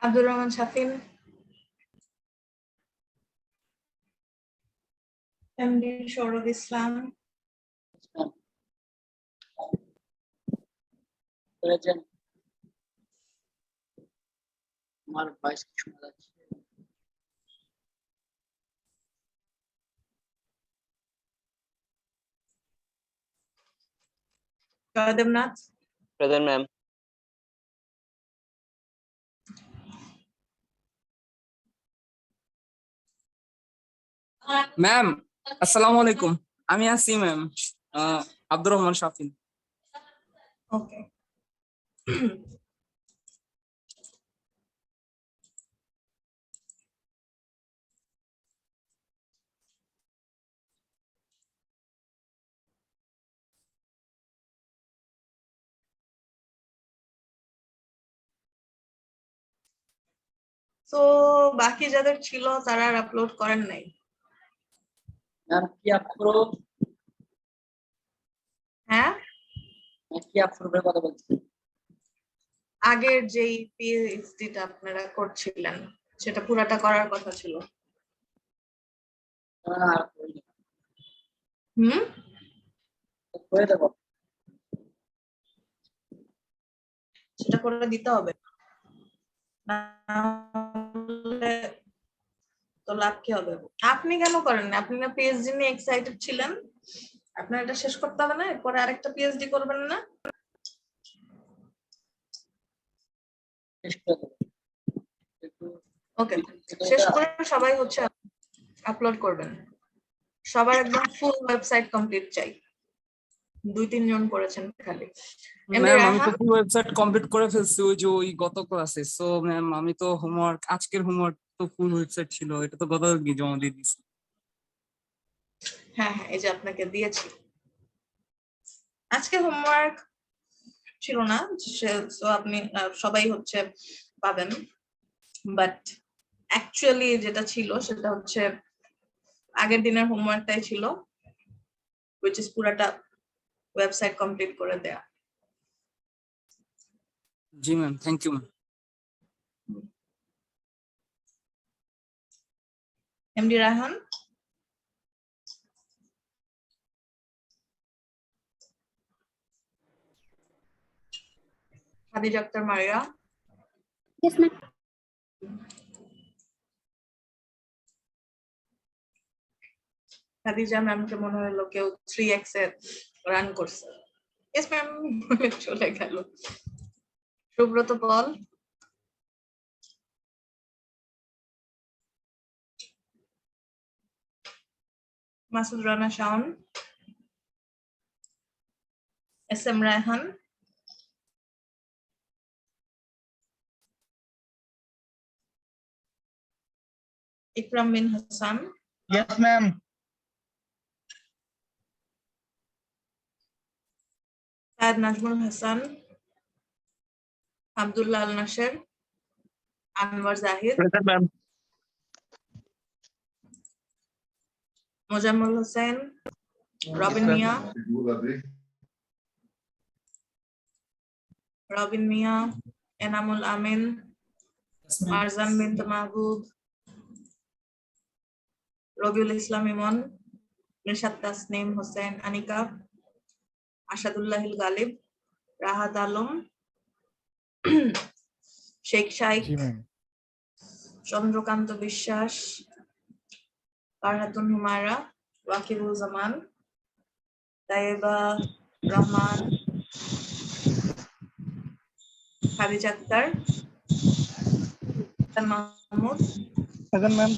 Abdur Rahman Shafin, MD Sourav ইসলাম, present. আমার voice কি শোনা যাচ্ছে? জয়দেবনাথ, প্রেজেন্ট ম্যাম। ম্যাম আসসালামু আলাইকুম, আমি আছি ম্যাম, আব্দুর রহমান শাফিন। ওকে। তো বাকি যাদের ছিল তারা আর আপলোড করেন নাই। ম্যাম কি আফরো? হ্যাঁ, কি আফরোর কথা বলছি? আগের যেই পিএইচডিটা আপনারা করছিলেন সেটা পুরাটা করার কথা ছিল। আর করিনি। হুম, করে দেবো। সেটা করে দিতে হবে, নাহলে তো লাভ কি হবে? আপনি কেন করেন না? আপনি না পিএইচডি নিয়ে এক্সাইটেড ছিলেন, আপনার এটা শেষ করতে হবে না? এরপরে আরেকটা পিএইচডি করবেন না? শেষ করে দেবো। একটু ওকে, শেষ করে সবাই হচ্ছে আপলোড করবেন। সবার একদম ফুল ওয়েবসাইট কমপ্লিট চাই। 2-3 জন করেছেন খালি। ম্যাম আমি তো পুরো ওয়েবসাইট কমপ্লিট করে ফেলছি ওই গত ক্লাসে। সো ম্যাম আমি তো আজকের হোমওয়ার্ক তো ফুল ওয়েবসাইট ছিল, এটা তো গতকালকে জমা দিয়ে দিয়েছি। হ্যাঁ, এই যে আপনাকে দিয়েছি। আজকে হোমওয়ার্ক ছিল না, সো আপনি সবাই হচ্ছে পাবেন, বাট অ্যাকচুয়ালি যেটা ছিল সেটা হচ্ছে আগের দিনের হোমওয়ার্কটাই ছিল, which is পুরাটা ওয়েবসাইট কমপ্লিট করে দেয়া। Ji ma'am, thank you ma'am. MD Raihan, Khadija Akter Maria, Yes, ma'am. Khadija ম্যামকে মনে হলো কেউ 3x এ রান করছে। ইয়েস ম্যাম, চলে গেল। Subrata Bal, Masud Rana Shaon, S M Raihan, Ikram Bin Hasan, Yes, ma'am. Sayed Nazmul Hasan, Abdullah Al Naser, Anwar Zahid, Present, ma'am. Mozammel Hossain, Robin Mia, Enamul Amin, Marjan Binte Mahbub, Rabiul Islam Emon, Nishat Tasnim Hossain Anika, Asadullahil Ghalib, Rahat Alam, Sheikh শাইক, जी मैम। চন্দ্রকান্ত বিশ্বাস, ফারহাতুন হুমায়রা, ওয়াকিবুল জামান, তাইবা রহমান, খাদিজা আক্তার, মাহমুদ, Present, ma'am।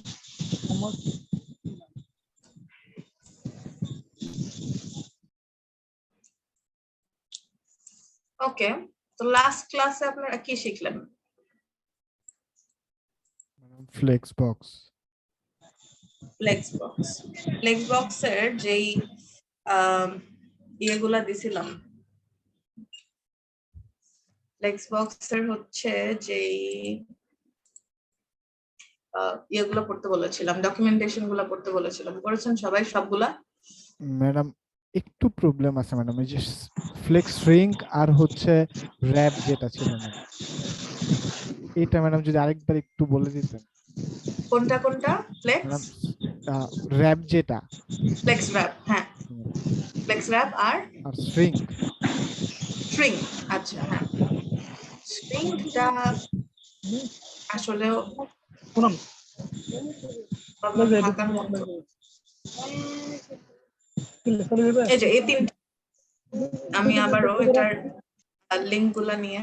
ওকে। তো লাস্ট ক্লাসে আপনারা কি শিখলেন? Flex box। ফ্লেক্স বক্সের যেই ইয়েগুলা দিছিলাম, ফ্লেক্স বক্সের হচ্ছে যেই ইয়েগুলো পড়তে বলেছিলাম, ডকুমেন্টেশন গুলা পড়তে বলেছিলাম, করেছেন সবাই সবগুলা? ম্যাডাম একটু প্রবলেম আছে ম্যাডাম, এই যে ফ্লেক্স রিং আর হচ্ছে র‍্যাপ যেটা ছিল না। এটা ম্যাডাম যদি আরেকবার একটু বলে দিতেন কোনটা কোনটা? Flex, madam. র্যাপ যেটা ফ্লেক্স র্যাপ, হ্যাঁ ফ্লেক্স র্যাপ আর আর স্ট্রিং। স্ট্রিং। আচ্ছা হ্যাঁ, স্ট্রিংটা আসলেও শুনুন থাকার মতো। এই যে এই তিনটা আমি আবারও এটার লিঙ্ক গুলা নিয়ে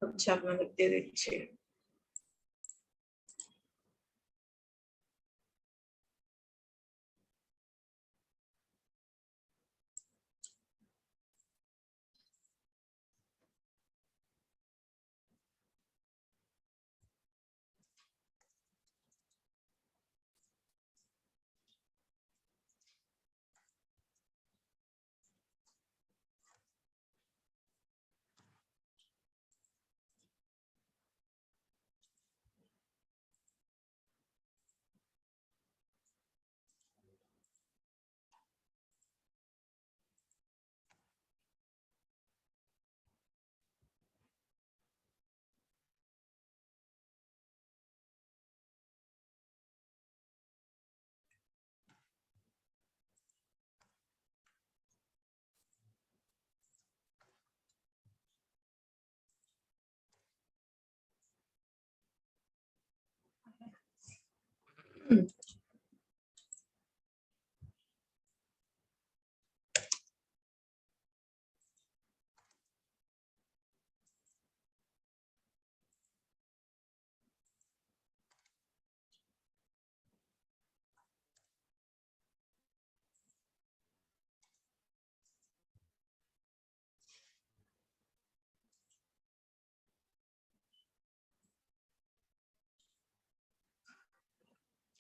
হচ্ছে আপনাদের দিয়ে দিচ্ছি।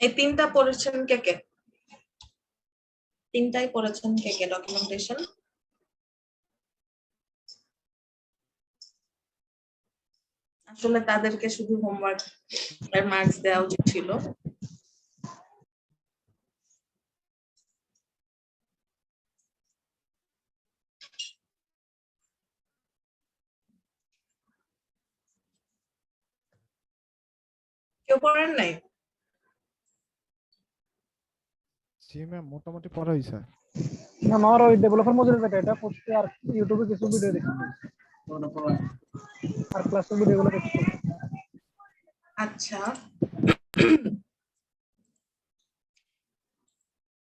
এই তিনটা পড়েছেন কে কে? তিনটাই পড়েছেন কে কে ডকুমেন্টেশন? আসলে তাদেরকে শুধু হোমওয়ার্ক এর মার্কস দেওয়া উচিত ছিল। কেউ পড়েন নাই? জি ম্যাম, মোটামুটি পড়া হয়েছে। না আমার ওই ডেভেলপার মজুরি যেটা এটা পড়তে আর ইউটিউবে কিছু ভিডিও দেখি আর ক্লাসের ভিডিওগুলো দেখছি। আচ্ছা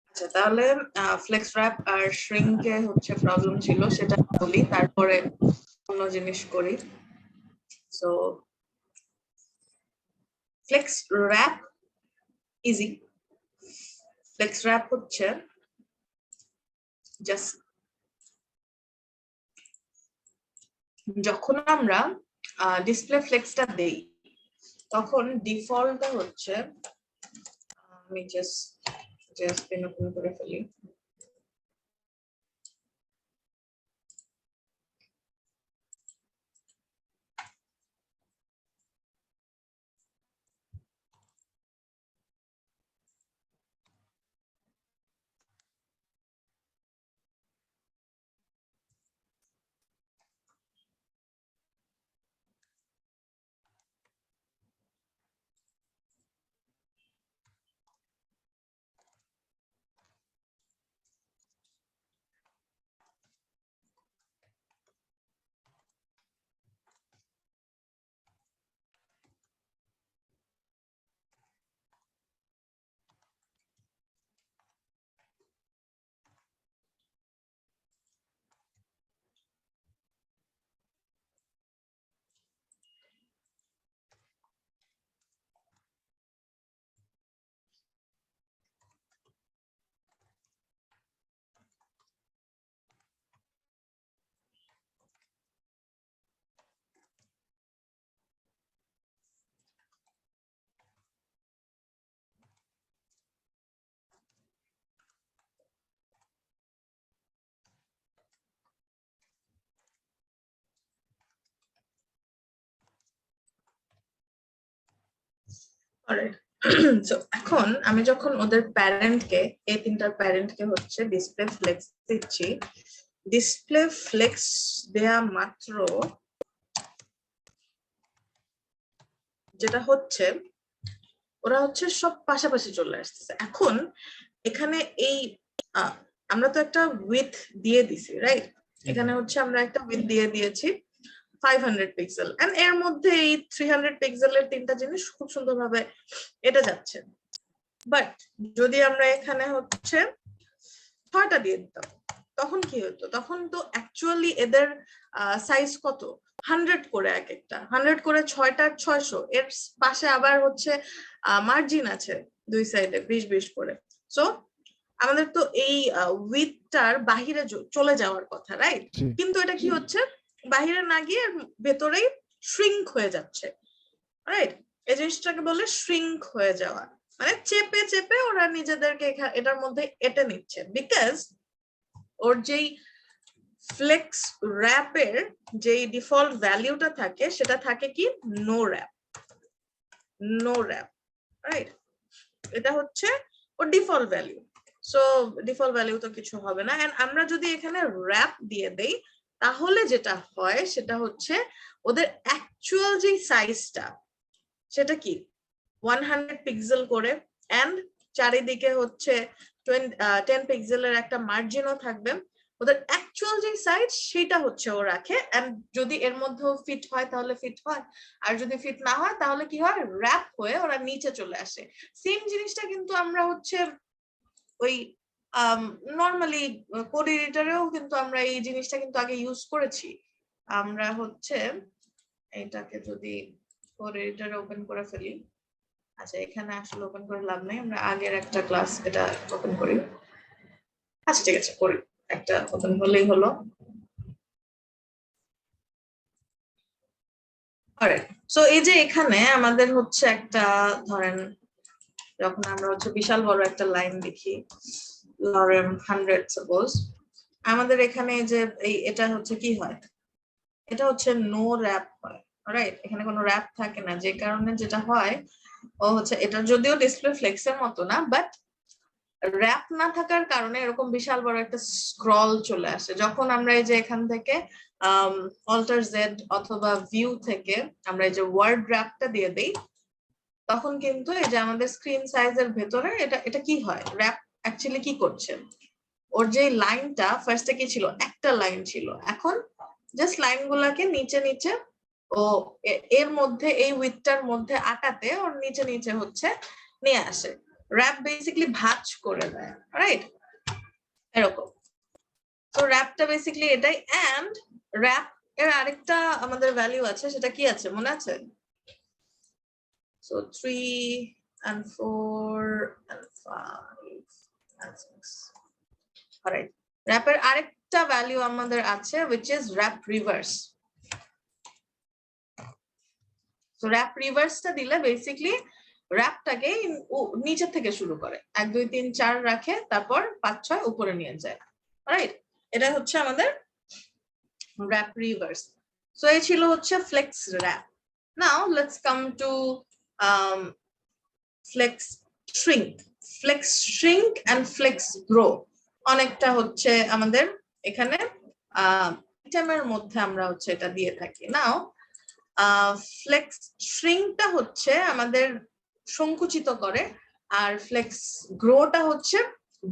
আচ্ছা, তাহলে ফ্লেক্স র্যাপ আর শ্রিঙ্কে হচ্ছে প্রবলেম ছিল, সেটা বলি তারপরে অন্য জিনিস করি। So flex wrap easy. Flex wrap হচ্ছে জাস্ট যখন আমরা ডিসপ্লে ফ্লেক্সটা দেই তখন ডিফল্টটা হচ্ছে, আমি জাস্ট পেন ওপেন করে ফেলি। So, এখন আমি যখন ওদের প্যারেন্টকে, এই তিনটার প্যারেন্টকে হচ্ছে ডিসপ্লে ফ্লেক্স দিচ্ছি, ডিসপ্লে ফ্লেক্স দেয়া মাত্র যেটা হচ্ছে ওরা হচ্ছে সব পাশাপাশি চলে আসতেছে। এখন এখানে এই আমরা তো একটা উইথ দিয়ে দিছি, রাইট? এখানে হচ্ছে আমরা একটা উইথ দিয়ে দিয়েছি 500 পিক্সেল, এন্ড এর মধ্যে এই 300 পিক্সেলের তিনটা জিনিস খুব সুন্দরভাবে এটা যাচ্ছে। বাট যদি আমরা এখানে হচ্ছে 6টা দিয়ে দিতাম, তখন কি হতো? তখন তো অ্যাকচুয়ালি এদের সাইজ কত? 100 করে, এক একটা 100 করে 6টা 600, এর পাশে আবার হচ্ছে মার্জিন আছে দুই সাইডে 20-20 করে। সো আমাদের তো এই উইথটার বাহিরে চলে যাওয়ার কথা, রাইট? জি। কিন্তু এটা কি হচ্ছে? বাহিরে না গিয়ে ভেতরেই শ্রিঙ্ক হয়ে যাচ্ছে, রাইট? এই জিনিসটাকে বলে শ্রিঙ্ক হয়ে যাওয়া, মানে চেপে চেপে ওরা নিজেদেরকে এটার মধ্যে এঁটে নিচ্ছে। বিকজ ওর যেই ফ্লেক্স র্যাপের যেই ডিফল্ট ভ্যালিউটা থাকে সেটা থাকে কি no wrap, no wrap, right? এটা হচ্ছে ওর default value. So default value তো কিছু হবে না। এন্ড আমরা যদি এখানে র্যাপ দিয়ে দেই তাহলে যেটা হয় সেটা হচ্ছে ওদের অ্যাকচুয়াল যে সাইজটা সেটা কি 100 পিক্সেল করে, এন্ড চারিদিকে হচ্ছে 10 পিক্সেলের একটা মার্জিনও থাকবে। ওদের অ্যাকচুয়াল যে সাইজ সেটা হচ্ছে ও রাখে, এন্ড যদি এর মধ্যেও ফিট হয় তাহলে ফিট হয়, আর যদি ফিট না হয় তাহলে কি হয়? র্যাপ হয়ে ওরা নিচে চলে আসে। সেম জিনিসটা কিন্তু আমরা হচ্ছে ওই নর্মালি কোড এডিটরেও কিন্তু আমরা এই জিনিসটা কিন্তু আগে ইউজ করেছি। আমরা হচ্ছে এটাকে যদি কোড এডিটরে ওপেন করে ফেলি, আচ্ছা এখানে আসলে ওপেন করে লাভ নাই, আমরা আগের একটা ক্লাস এটা ওপেন করি। আচ্ছা ঠিক আছে, করি, একটা ওপেন হলেই হলো। সো এই যে এখানে আমাদের হচ্ছে একটা, ধরেন যখন আমরা হচ্ছে বিশাল বড় একটা লাইন দেখি, লরেম 100 সাপোজ, আমাদের এখানে যে এই এটা হচ্ছে কি হয়? এটা হচ্ছে নো র্যাপ হয়, রাইট? এখানে কোনো র্যাপ থাকে না, যে কারণে যেটা হয় ও হচ্ছে এটা যদিও ডিসপ্লে ফ্লেক্সের মতো না, বাট র্যাপ না থাকার কারণে এরকম বিশাল বড় একটা স্ক্রল চলে আসে। যখন আমরা এই যে এখান থেকে অল্টার জেড অথবা ভিউ থেকে আমরা এই যে ওয়ার্ড র্যাপটা দিয়ে দেই, তখন কিন্তু এই যে আমাদের স্ক্রিন সাইজের ভেতরে এটা এটা কি হয়? র্যাপ অ্যাকচুয়ালি কি করছে? ওর যে লাইনটা ফার্স্টে কি ছিল? একটা লাইন ছিল, এখন জাস্ট লাইন গুলাকে নিচে নিচে ও এর মধ্যে এই উইথটার মধ্যে আটাতে ওর নিচে নিচে হচ্ছে নিয়ে আসে। র্যাপ বেসিক্যালি ভাঁজ করে দেয়, রাইট? এরকম। তো র্যাপটা বেসিক্যালি এটাই। এন্ড র্যাপ এর আরেকটা আমাদের ভ্যালু আছে, সেটা কি আছে মনে আছে? So 3 and 4 and 5 and 6, alright. র্যাপের আরেকটা ভ্যালু আমাদের আছে which is wrap reverse. তো র্যাপ রিভার্সটা দিলে বেসিক্যালি র্যাপটাকে নিচে থেকে শুরু করে, 1 2 3 4 রাখে, তারপর 5 6 উপরে নিয়ে যায়, রাইট? এটা হচ্ছে আমাদের র্যাপ রিভার্স। সো এই ছিল হচ্ছে flex wrap. Now let's come to flex shrink. Flex shrink and flex grow অনেকটা হচ্ছে আমাদের এখানে আইটেমের মধ্যে আমরা হচ্ছে এটা দিয়ে থাকি। নাও ফ্লেক্স শ্রিঙ্কটা হচ্ছে আমাদের সংকুচিত করে, আর ফ্লেক্স গ্রোটা হচ্ছে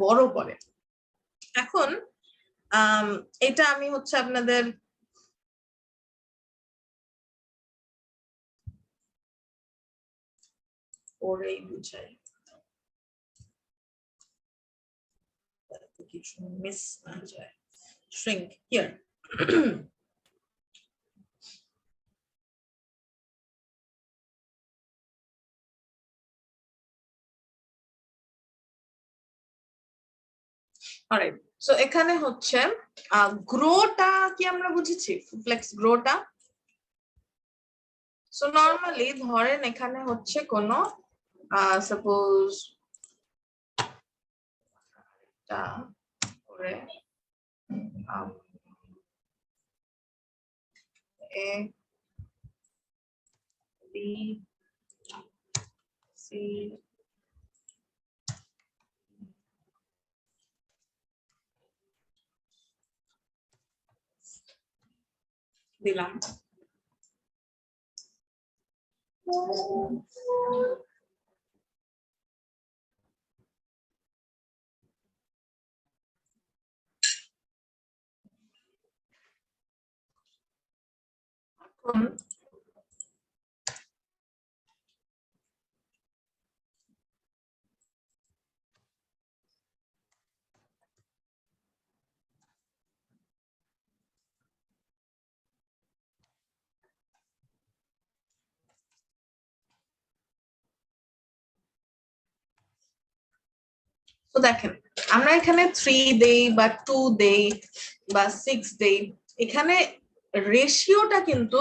বড় করে। এখন এটা আমি হচ্ছে আপনাদের পরেই বুঝাই, কিছু মিস না যায়। Shrink here. অলরাইট, সো এখানে হচ্ছে গ্রোটা কি আমরা বুঝেছি? ফ্লেক্স গ্রোটা। সো নরমালি ধরেন এখানে হচ্ছে কোনো সাপোজ করে এ বি সি দিলাম, তো দেখেন আমরা এখানে 3 দেই বা 2 দেই বা 6 দেই, এখানে রেশিওটা কিন্তু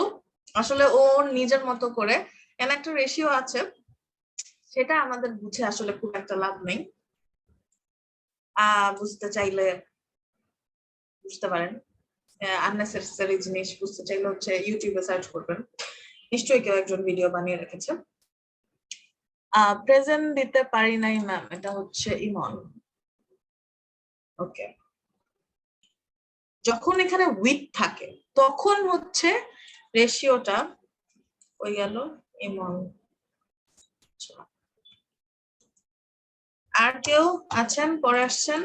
আসলে ওর নিজের মতো করে এখানে একটা রেশিও আছে, সেটা আমাদের বুঝে আসলে খুব একটা লাভ নেই। বুঝতে চাইলে বুঝতে পারেন, আননেসেসারি জিনিস বুঝতে চাইলে হচ্ছে ইউটিউবে সার্চ করবেন, নিশ্চয়ই কেউ একজন ভিডিও বানিয়ে রেখেছে। প্রেজেন্ট দিতে পারি নাই ম্যাম, এটা হচ্ছে ইমন। ওকে, যখন এখানে উইথ থাকে তখন হচ্ছে রেশিওটা হয়ে গেল ইমন। আর কেউ আছেন পরে আসছেন?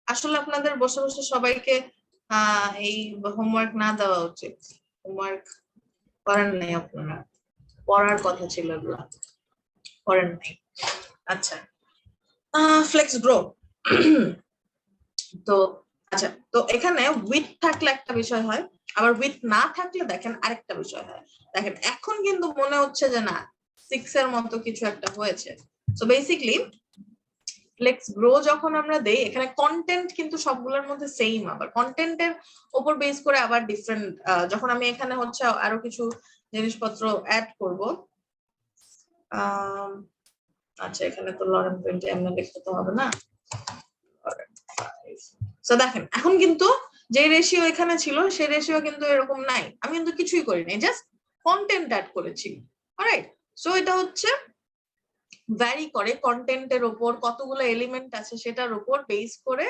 আসলে আপনাদের বসে বসে সবাইকে এই হোমওয়ার্ক না দেওয়া উচিত, হোমওয়ার্ক করেন নাই আপনারা, পড়ার কথা ছিল এগুলা, করেন নাই। আচ্ছা, ফ্লেক্স গ্রো। তো আচ্ছা, তো এখানে উইথ থাকলে একটা বিষয় হয়, আবার উইথ না থাকলে দেখেন আরেকটা বিষয় হয়। দেখেন এখন কিন্তু মনে হচ্ছে যে না 6 এর মতো কিছু একটা হয়েছে। সো বেসিক্যালি ফ্লেক্স গ্রো যখন আমরা দেই, এখানে কন্টেন্ট কিন্তু সবগুলোর মধ্যে সেম, আবার কন্টেন্টের উপর বেস করে আবার ডিফারেন্ট। যখন আমি এখানে হচ্ছে আরো কিছু জিনিসপত্র অ্যাড করব, আচ্ছা এখানে তো লরেন 20 এমন লিখতে তো হবে না। সো দেখেন এখন কিন্তু যে রেশিও এখানে ছিল সেই রেশিও কিন্তু এরকম নাই, আমি কিন্তু কিছুই করি নাই, জাস্ট কন্টেন্ট অ্যাড করেছি। অলরাইট, সো এটা হচ্ছে ভ্যারি করে কন্টেন্টের উপর, কতগুলো এলিমেন্ট আছে সেটার উপর বেস করে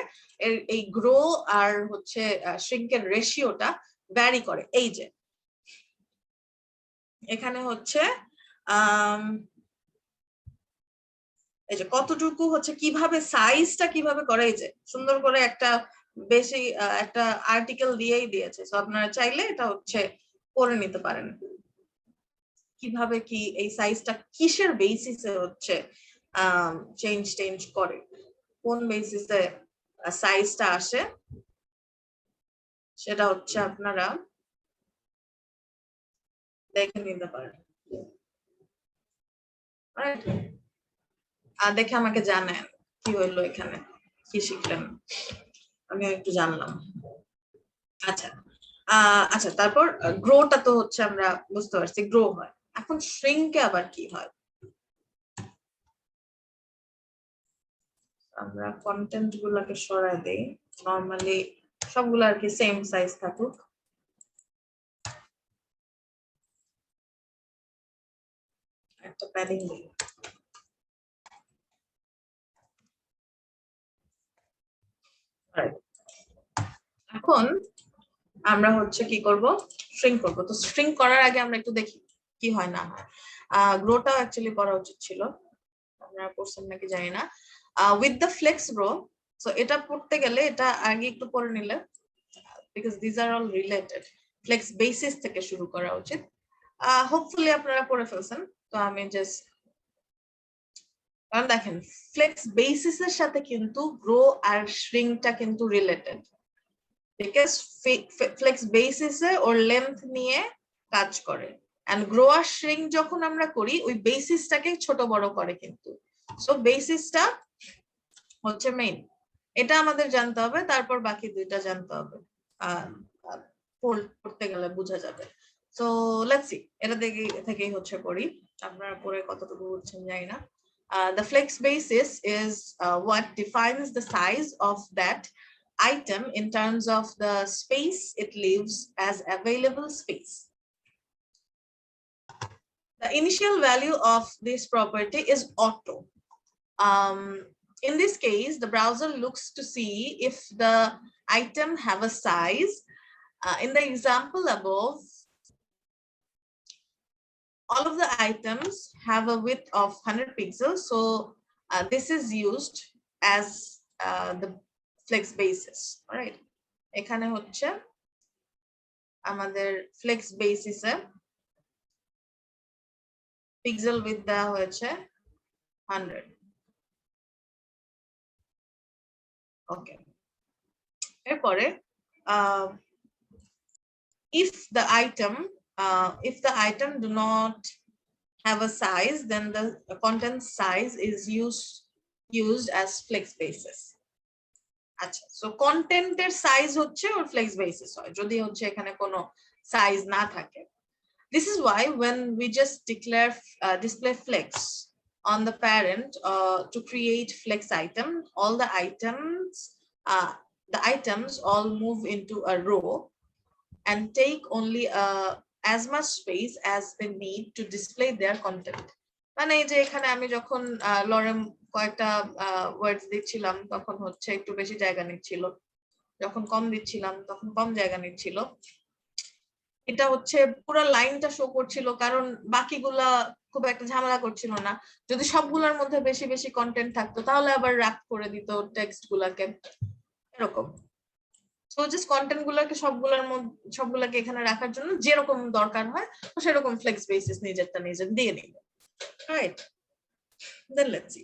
এই গ্রো আর হচ্ছে শ্রিঙ্কের রেশিওটা ভ্যারি করে। এই যে এখানে হচ্ছে এই যে কতটুকু হচ্ছে কিভাবে সাইজটা কিভাবে করে, এই যে সুন্দর করে একটা বেশি একটা আর্টিকেল দিয়েই দিয়েছে, সো আপনারা চাইলে এটা হচ্ছে করে নিতে পারেন কিভাবে কি এই সাইজটা কিসের বেসিসে হচ্ছে চেঞ্জ করে, কোন বেসিসে সাইজটা আসে সেটা হচ্ছে আপনারা দেখে নিতে পারেন। আর দেখে আমাকে জানেন কি হইলো, এখানে কি শিখলেন, আমি একটু জানলাম। আচ্ছা, আচ্ছা তারপর গ্রোটা তো হচ্ছে আমরা বুঝতে পারছি গ্রো হয়, এখন শ্রিঙ্কে আবার কি হয়? আমরা কন্টেন্ট গুলাকে সরাই দেই, নরমালি সবগুলো আর কি সেম সাইজ থাকুক। একটা প্যাডিং দিই। এখন আমরা হচ্ছে কি করব, শ্রিঙ্ক করব। তো শ্রিঙ্ক করার আগে আমরা একটু দেখি কি হয় না হয়। গ্রোটা অ্যাকচুয়ালি করা উচিত ছিল, আপনারা করছেন নাকি জানি না। With the flex grow, so এটা পড়তে গেলে এটা আগে একটু পড়ে নিলে, because this are all related, flex basis থেকে শুরু করা উচিত। হোপফুলি আপনারা পড়ে ফেলছেন। তো আমি জাস্ট, কারণ দেখেন ফ্লেক্স বেসিসের সাথে কিন্তু গ্রো আর শ্রিঙ্কটা কিন্তু রিলেটেড, বিকজ ফ্লেক্স বেসিসে ওর লেন্থ নিয়ে কাজ করে, এন্ড গ্রো আর শ্রিঙ্ক যখন আমরা করি ওই বেসিসটাকে ছোট বড় করে কিন্তু। সো বেসিসটা হচ্ছে মেইন, এটা আমাদের জানতে হবে, তারপর বাকি দুইটা জানতে হবে, পড়তে গেলে বোঝা যাবে। সো লেটস সি, এটা থেকেই হচ্ছে পড়ি, আপনারা পড়ে কতটুকু বুঝছেন জানি না। The flex basis is what defines the size of that item in terms of the space it leaves as available space. The initial value of this property is auto. In this case, the browser looks to see if the item have a size. In the example above, all of the items have a width of 100 pixels, so this is used as the flex basis. All right, এখানে হচ্ছে আমাদের flex basis এ pixel width দেওয়া হয়েছে 100. ওকে, এরপরে if the item do not have a size, then the content size is used as flex basis. আচ্ছা, so content এর size হচ্ছে ওর flex basis হয় যদি হচ্ছে এখানে কোনো size না থাকে. This is why when we just declare display flex on the parent to create flex item, all the items all move into a row and take only as much space as they need to display their content. মানে এই যে এখানে আমি যখন lorem কয়েকটা ওয়ার্ডস দিচ্ছিলাম তখন হচ্ছে একটু বেশি জায়গা নিচ্ছিল, যখন কম দিচ্ছিলাম তখন কম জায়গা নিচ্ছিল। এটা হচ্ছে পুরো লাইনটা শো করছিল কারণ বাকিগুলা খুব একটা ঝামেলা করছিল না। যদি সবগুলোর মধ্যে বেশি বেশি কন্টেন্ট থাকতো তাহলে আবার র্যাপ করে দিত টেক্সট গুলাকে, এরকম। সো জাস্ট কন্টেন্ট গুলাকে সবগুলাকে এখানে রাখার জন্য যেরকম দরকার হয় সেরকম ফ্লেক্স বেসিস নিজেরটা নিজের দিয়ে নিবে, রাইট? দেন লেটস সি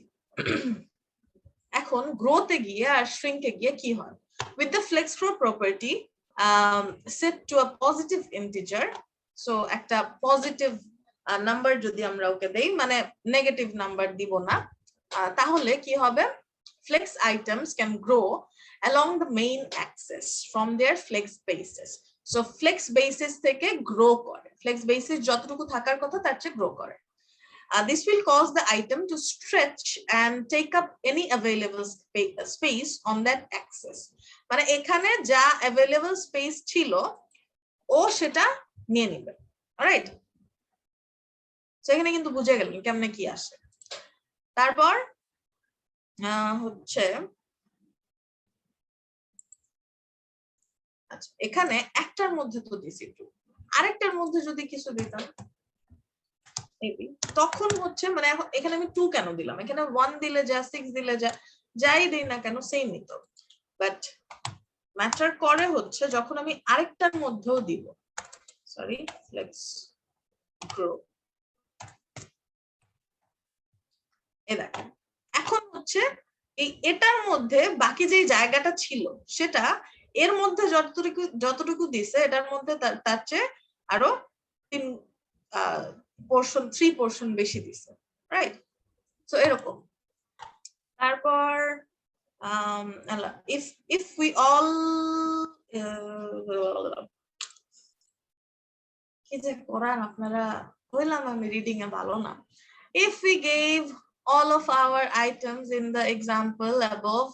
এখন গ্রোতে গিয়ে আর শ্রিঙ্কে গিয়ে কি হয়। With the flex grow property set to a positive integer, so একটা পজিটিভ নাম্বার যদি আমরা ওকে দেই, মানে নেগেটিভ নাম্বার দিব না, তাহলে কি হবে, flex items can grow along the main axis from their flex basis. So flex basis থেকে grow করে, flex basis যতটুকু থাকার কথা তার চেয়ে grow করে। This will cause the item to stretch and take up any available space on that axis. মানে এখানে যা available space ছিল ও সেটা নিয়ে নেবে, অলরাইট? সো এখানে কিন্তু বুঝে গেলেন কেমনে কি আসে। তারপর হচ্ছে আচ্ছা, এখানে একটার মধ্যে তো দিছি একটু, আরেকটার মধ্যে যদি কিছু দিতাম তখন হচ্ছে মানে এখানে আমি 2 কেন দিলাম, এখানে 1 দিলে যা 6 দিলে যা যাই দিই না কেন সেম নিত, বাট ম্যাটার করে হচ্ছে যখন আমি আরেকটার মধ্যেও দিব। Sorry, let's grow. এই দেখেন এখন হচ্ছে এই এটার মধ্যে বাকি যে জায়গাটা ছিল সেটা এর মধ্যে যতটুকু দিছে এটার মধ্যে তার চেয়ে আরো 3 পোর্শন বেশি দিছে, রাইট? সো এরকম। তারপর if we all কি যে করান আপনারা, বললাম আমি রিডিং এ ভালো না। If we gave all of our items in the example above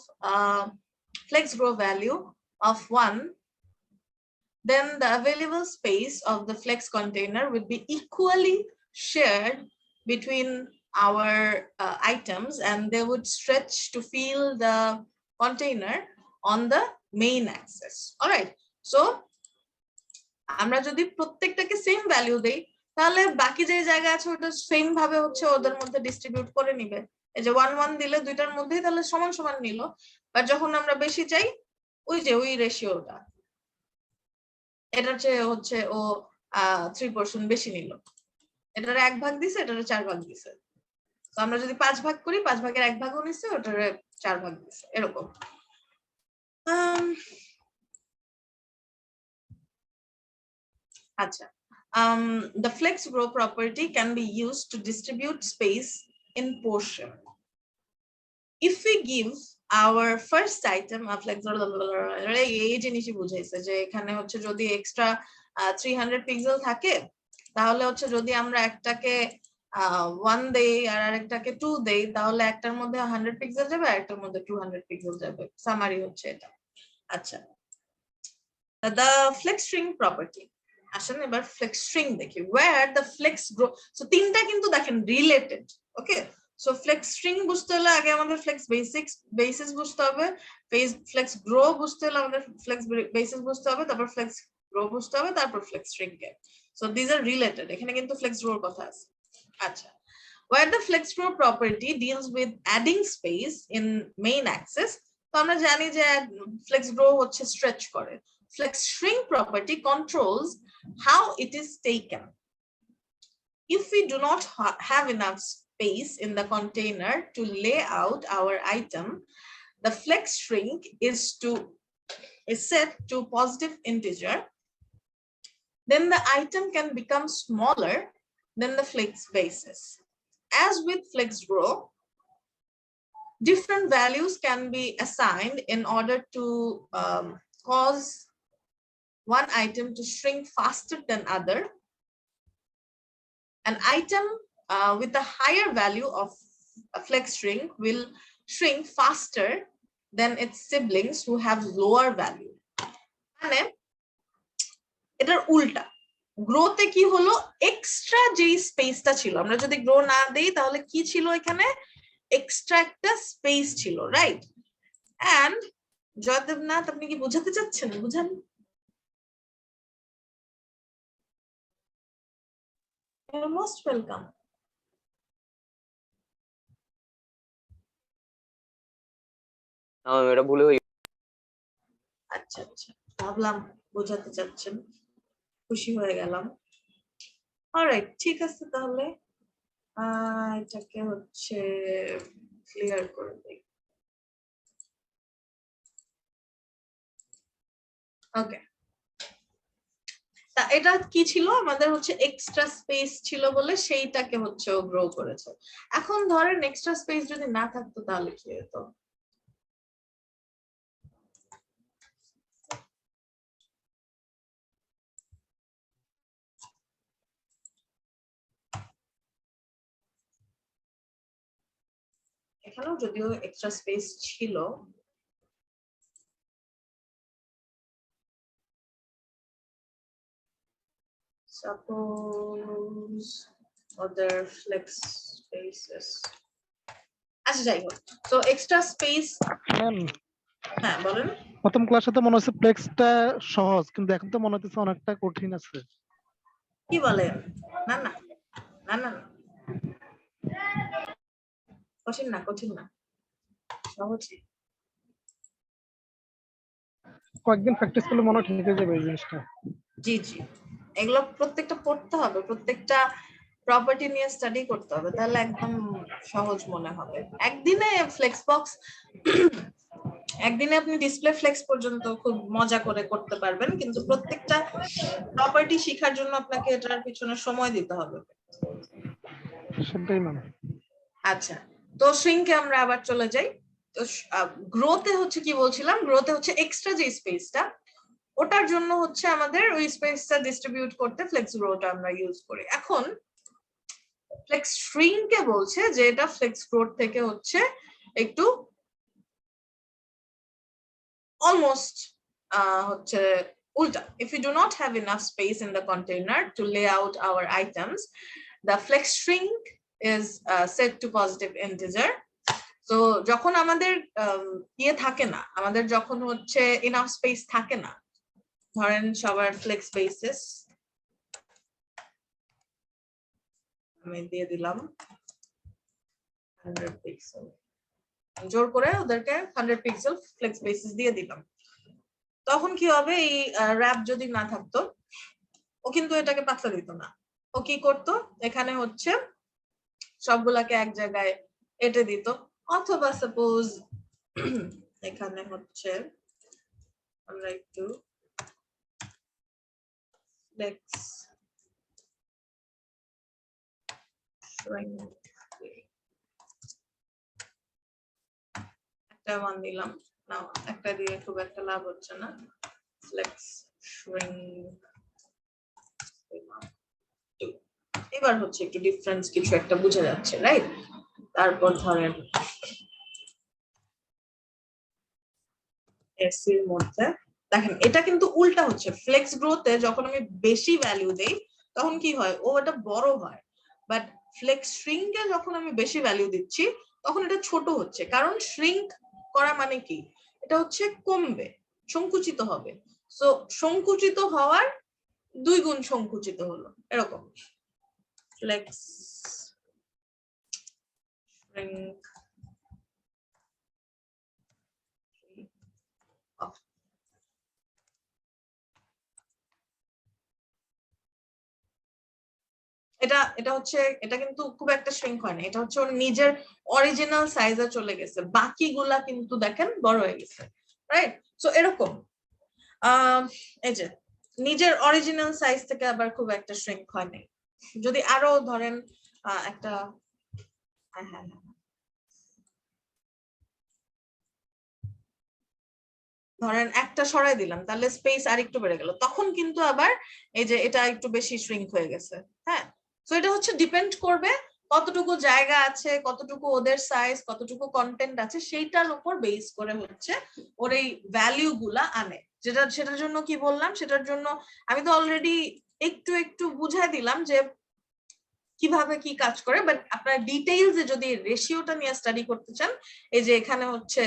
flex grow value of 1, then the available space of the flex container would be equally shared between our items, and they would stretch to fill the container on the main axis. All right, so আমরা যদি প্রত্যেকটাকে same value দেই তাহলে বাকি যে জায়গা আছে ওটা same ভাবে হচ্ছে ওদের মধ্যে ডিস্ট্রিবিউট করে নিবে। এই যে 1 1 দিলে দুইটার মধ্যেই তাহলে সমান সমান নিল, বাট যখন আমরা বেশি চাই ওই যে ওই রেশিওটা এটার চেয়ে হচ্ছে ও 3 পোর্শন বেশি নিল, এটার 1 ভাগ দিছে এটার 4 ভাগ দিছে। তো আমরা যদি 5 ভাগ করি 5 ভাগের 1 ভাগও নিছে ওটার 4 ভাগ দিছে, এরকম। আচ্ছা, the flex grow property can be used to distribute space in portion. If we give our first item a flex এই জিনিসই বুঝাইছে যে এখানে হচ্ছে যদি এক্সট্রা 300 পিক্সেল থাকে তাহলে হচ্ছে যদি আমরা একটাকে 1 দেই আর আরেকটাকে 2 দেই তাহলে একটার মধ্যে 100 পিক্সেল যাবে আর একটার মধ্যে 200 পিক্সেল যাবে। সামারি হচ্ছে এটা। আচ্ছা, the flex string property, আসেন এবার ফ্লেক্স স্ট্রিং দেখি, where the flex grow, so তিনটা কিন্তু দেখেন রিলেটেড। ওকে, সো ফ্লেক্স স্ট্রিং বুঝতে হলে আগে আমাদের ফ্লেক্স বেসিস বুঝতে হবে, ফ্লেক্স গ্রো বুঝতে হলে আমাদের ফ্লেক্স বেসিস বুঝতে হবে, তারপর ফ্লেক্স গ্রো বুঝতে হবে, তারপর ফ্লেক্স স্ট্রিং কে। So these are related. এখানে কিন্তু flex grow এর কথা আছে। আচ্ছা, where the flex grow property deals with adding space in main axis, তো আমরা জানি যে flex grow হচ্ছে stretch করে। Flex shrink property controls how it is taken. If we do not have enough space in the container to lay out our item, the flex shrink is set to positive integer. Then the item can become smaller than the flex basis. As with flex grow, different values can be assigned in order to cause one item to shrink faster than other. An item with a higher value of a flex shrink will shrink faster than its siblings who have lower value. মানে এটার উল্টা, গ্রোতে কি হলো, extra যে স্পেসটা ছিল, আমরা যদি গ্রো না দেই তাহলে কি ছিল, এখানে এক্সট্রা একটা স্পেস ছিল, রাইট? এন্ড জয়দেবনাথ, আপনি কি বোঝাতে চাচ্ছেন? বুঝান। You're most welcome. এটা ভুলে হয়ে আচ্ছা আচ্ছা, ভাবলাম বোঝাতে চাচ্ছেন, খুশি হয়ে গেলাম। অলরাইট, ঠিক আছে, তাহলে এটাকে হচ্ছে ক্লিয়ার করে দেই। ওকে, তা এটা কি ছিল, আমাদের হচ্ছে এক্সট্রা স্পেস ছিল বলে সেইটাকে হচ্ছে ও গ্রো করেছে। এখন ধরেন এক্সট্রা স্পেস যদি না থাকতো তাহলে কি হতো? এখানেও যদিও এক্সট্রা স্পেস ছিল, suppose other flex spaces, আচ্ছা যাই হোক, তো এক্সট্রা স্পেস, হ্যাঁ বলেন। প্রথম ক্লাসে তো মনে হচ্ছে ফ্লেক্সটা সহজ, কিন্তু এখন তো মনে হচ্ছে অনেকটা কঠিন আছে। কি বলেন? না না না না না, কঠিন না, কঠিন না, সহজই। কয়েকদিন প্র্যাকটিস করলে মনে হয় ঠিক হয়ে যাবে এই জিনিসটা। জি জি, এগুলো প্রত্যেকটা পড়তে হবে, প্রত্যেকটা প্রপার্টি নিয়ে স্টাডি করতে হবে, তাহলে একদম সহজ মনে হবে। একদিনে ফ্লেক্স বক্স, একদিনে আপনি ডিসপ্লে ফ্লেক্স পর্যন্ত খুব মজা করে করতে পারবেন, কিন্তু প্রত্যেকটা প্রপার্টি শেখার জন্য আপনাকে এটার পিছনে সময় দিতে হবে। সেটাই মানে। আচ্ছা, তো শ্রিঙ্কে আমরা আবার চলে যাই। তো গ্রোতে হচ্ছে কি বলছিলাম, গ্রোতে হচ্ছে এক্সট্রা যে স্পেসটা, ওটার জন্য হচ্ছে আমাদের ওই স্পেসটা ডিস্ট্রিবিউট করতে ফ্লেক্স গ্রোটা আমরা ইউজ করি। এখন ফ্লেক্স শ্রিঙ্কে বলছে যে এটা ফ্লেক্স গ্রোথ থেকে হচ্ছে একটু almost হচ্ছে উল্টা। If we do not have enough space in the container to lay out our items, the flex shrink is set to positive integer. So যখন আমাদের ইয়ে থাকে না, আমাদের যখন হচ্ছে enough space থাকে না, ধরেন সবার ফ্লেক্স বেসিস আমি দিয়ে দিলাম 100 পিক্সেল, জোর করে ওদেরকে 100 পিক্সেল ফ্লেক্স বেসিস দিয়ে দিলাম। তখন কি হবে, এই র‍্যাপ যদি না থাকতো, ও কিন্তু এটাকে পাত্তা দিত না। ও কি করতো, এখানে হচ্ছে সবগুলাকে এক জায়গায় এঁটে দিত, অথবা সাপোজ এখানে হচ্ছে আমরা একটু ফ্লেক্স একটা মান দিলাম না, একটা দিয়ে খুব একটা লাভ হচ্ছে না, ফ্লেক্স shrink, এবার হচ্ছে একটু ডিফারেন্স কিছু একটা বোঝা যাচ্ছে, রাইট? তারপর ধরেন এসির মধ্যে দেখেন এটা কিন্তু উল্টা হচ্ছে। ফ্লেক্স গ্রোথে যখন আমি বেশি ভ্যালু দেই তখন কি হয়, ও এটা বড় হয়, বাট ফ্লেক্স শ্রিঙ্কে যখন আমি বেশি ভ্যালু দিচ্ছি তখন এটা ছোট হচ্ছে। কারণ শ্রিঙ্ক করা মানে কি, এটা হচ্ছে কমবে, সংকুচিত হবে। সো সংকুচিত হওয়ার 2 গুণ সংকুচিত হলো এরকম ফ্লেক্স shrink off. এটা হচ্ছে এটা কিন্তু খুব একটা শ্রিঙ্ক হয় না, এটা হচ্ছে ওর নিজের অরিজিনাল সাইজে চলে গেছে, বাকিগুলা কিন্তু দেখেন বড় হয়ে গেছে, রাইট? সো এরকম এই যে নিজের অরিজিনাল সাইজ থেকে আবার খুব একটা শ্রিঙ্ক হয় নাই। যদি আরো ধরেন একটা ধরেন একটা সরাই দিলাম, তাহলে স্পেস আর একটু বেড়ে গেল, তখন কিন্তু আবার এই যে এটা একটু বেশি শ্রিঙ্ক হয়ে গেছে। হ্যাঁ, তো এটা হচ্ছে ডিপেন্ড করবে কতটুকু জায়গা আছে, কতটুকু ওদের সাইজ, কতটুকু কন্টেন্ট আছে, সেইটার উপর বেস করে হচ্ছে ওর এই ভ্যালিউ গুলা আনে। সেটার জন্য কি বললাম, সেটার জন্য আমি তো অলরেডি একটু একটু বুঝাই দিলাম যে কিভাবে কি কাজ করে, বাট আপনার ডিটেইলসে যদি রেশিওটা নিয়ে স্টাডি করতে চান, এই যে এখানে হচ্ছে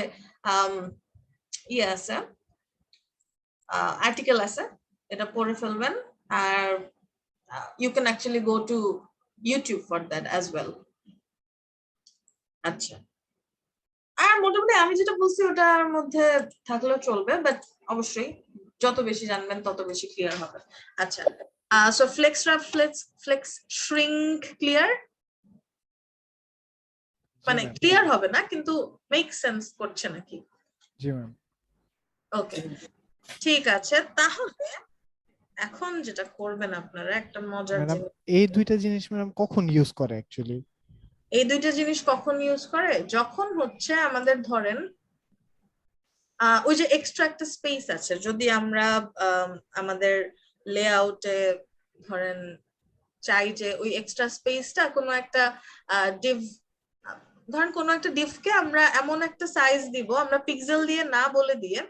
ইয়ে আছে, আর্টিকেল আছে, এটা পড়ে ফেলবেন, আর you can actually go to YouTube for that as well. আচ্ছা, আর মোটামুটি আমি যেটা বলছি ওটার মধ্যে থাকলেও চলবে, বাট অবশ্যই যত বেশি জানবেন তত বেশি ক্লিয়ার হবে। আচ্ছা, so flex wrap, flex shrink clear, মানে ক্লিয়ার হবে না কিন্তু মেক সেন্স করছে নাকি? জি ম্যাম। ওকে, ঠিক আছে, তাহলে এখন যেটা করবেন আপনারা, একটা মজার ম্যাডাম জিনিস, এই দুইটা জিনিস ম্যাডাম কখন ইউজ করে অ্যাকচুয়ালি? এই দুইটা জিনিস কখন ইউজ করে, যখন হচ্ছে আমাদের ধরেন ওই যে এক্সট্রা একটা স্পেস আছে, যদি আমরা আমাদের লেআউটে ধরেন চাই যে ওই এক্সট্রা স্পেসটা কোনো একটা ডিভ, ধরেন কোনো একটা ডিভকে আমরা এমন একটা সাইজ দিব, আমরা পিক্সেল দিয়ে না বলে দিয়ে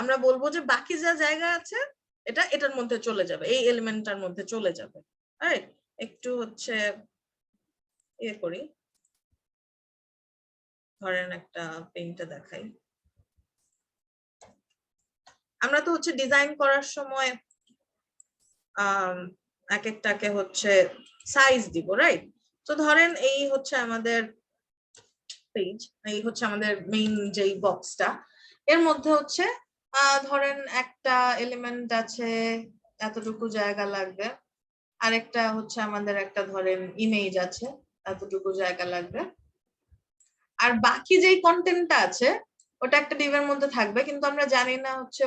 আমরা বলবো যে বাকি যা জায়গা আছে এটা এটার মধ্যে চলে যাবে, এই এলিমেন্টটার মধ্যে চলে যাবে, রাইট? একটু হচ্ছে ইয়ে করি, ধরেন একটা পেইন্টটা দেখাই। আমরা তো হচ্ছে ডিজাইন করার সময় এক একটাকে হচ্ছে সাইজ দিব, রাইট? তো ধরেন এই হচ্ছে আমাদের পেজ, এই হচ্ছে আমাদের মেইন যেই বক্সটা, এর মধ্যে হচ্ছে ধরেন একটা এলিমেন্ট আছে, এতটুকু জায়গা লাগবে, আরেকটা হচ্ছে আমাদের একটা ধরেন ইমেজ আছে, এতটুকু জায়গা লাগবে, আর বাকি যেই কন্টেন্টটা আছে ওটা একটা ডিভের মধ্যে থাকবে, কিন্তু আমরা জানি না হচ্ছে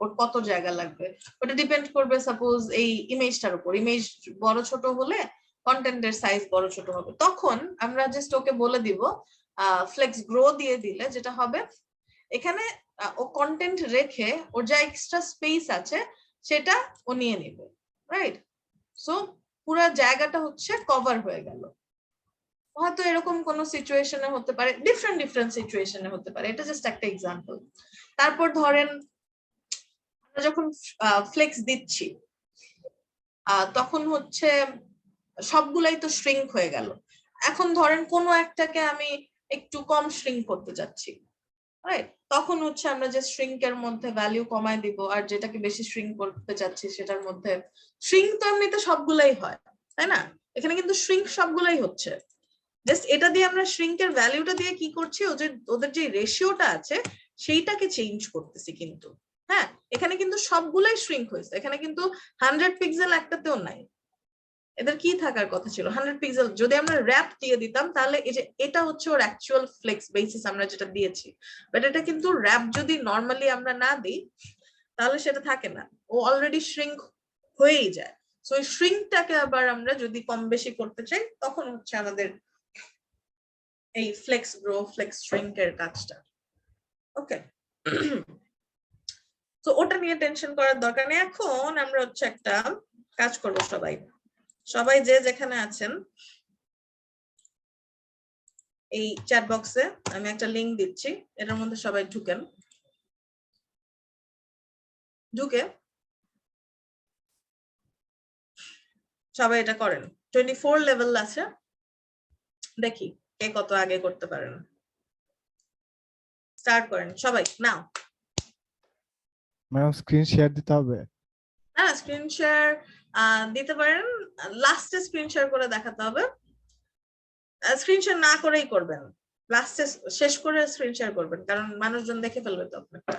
ওর কত জায়গা লাগবে। ওটা ডিপেন্ড করবে সাপোজ এই ইমেজটার উপর, ইমেজ বড় ছোট হলে কন্টেন্টের সাইজ বড় ছোট হবে, তখন আমরা জাস্ট ওকে বলে দিব ফ্লেক্স গ্রো দিয়ে দিলে যেটা হবে, এখানে ও কন্টেন্ট রেখে ওর যা এক্সট্রা স্পেস আছে সেটা ও নিয়ে নেবে, রাইট? সো পুরো জায়গাটা হচ্ছে কভার হয়ে গেল। হয়তো এরকম কোন সিচুয়েশনে হতে পারে, ডিফারেন্ট সিচুয়েশনে হতে পারে, এটা জাস্ট একটা এক্সাম্পল। তারপর ধরেন আমরা যখন ফ্লেক্স দিচ্ছি তখন হচ্ছে সবগুলাই তো শ্রিঙ্ক হয়ে গেল, এখন ধরেন কোনো একটাকে আমি একটু কম শ্রিঙ্ক করতে যাচ্ছি, রাইট? তখন হচ্ছে আমরা যে শ্রিঙ্কের মধ্যে ভ্যালু কমায় দিব, আর যেটাকে বেশি শ্রিঙ্ক করতে চাচ্ছি সেটার মধ্যে শ্রিঙ্ক তো এমনিতে সবগুলাই হয়, তাই না? এখানে কিন্তু শ্রিঙ্ক সবগুলাই হচ্ছে, জাস্ট এটা দিয়ে আমরা শ্রিঙ্কের ভ্যালুটা দিয়ে কি করছি, ওদের যে রেশিওটা আছে সেইটাকে চেঞ্জ করতেছি, কিন্তু হ্যাঁ এখানে কিন্তু সবগুলাই শ্রিঙ্ক হয়েছে, এখানে কিন্তু 100 পিক্সেল একটাতেও নাই, এদের কি থাকার কথা ছিল 100 পিক্সেল। যদি আমরা র‍্যাপ দিয়ে দিতাম তাহলে এই যে এটা হচ্ছে ওর অ্যাকচুয়াল ফ্লেক্স বেসিস আমরা যেটা দিয়েছি, বাট এটা কিন্তু র‍্যাপ যদি নরমালি আমরা না দিই তাহলে সেটা থাকে না, ও অলরেডি শ্রিঙ্ক হয়েই যায়। সো এই শ্রিঙ্কটাকে আবার আমরা যদি কম বেশি করতে চাই তখন হচ্ছে আমাদের এই ফ্লেক্স গ্রো, ফ্লেক্স শ্রিঙ্ক এর কাজটা। ওকে, তো ওটা নিয়ে টেনশন করার দরকার নেই। এখন আমরা হচ্ছে একটা কাজ করব, সবাই যে যেখানে আছেন এই চ্যাট বক্সে আমি একটা লিংক দিচ্ছি, এটার মধ্যে সবাই ঢুকে সবাই এটা করেন। 24 লেভেল আছে, দেখি কে কত আগে করতে পারেন। স্টার্ট করেন সবাই নাও। ম্যাডাম স্ক্রিন শেয়ার দিতে হবে? হ্যাঁ, স্ক্রিন শেয়ার দিতে পারেন, লাস্টে স্ক্রিন শেয়ার করে দেখাতে হবে। স্ক্রিন শেয়ার না করেই করবেন, লাস্টে শেষ করে স্ক্রিন শেয়ার করবেন, কারণ মানুষজন দেখে ফেলবে তো আপনারটা।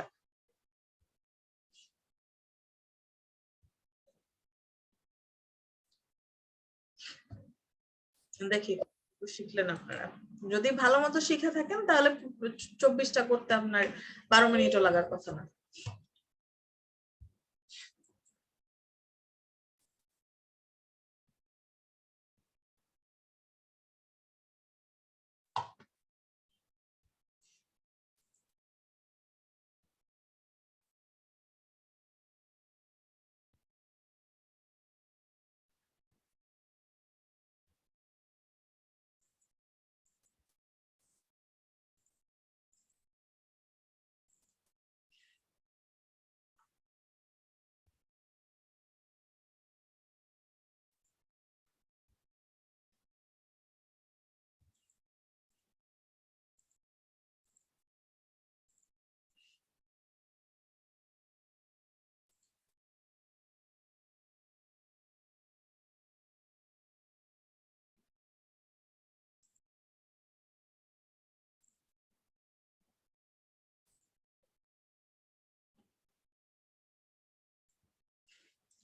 দেখি শিখলেন আপনারা। যদি ভালো মতো শিখে থাকেন তাহলে 24টা করতে আপনার 12 মিনিটও লাগার কথা না।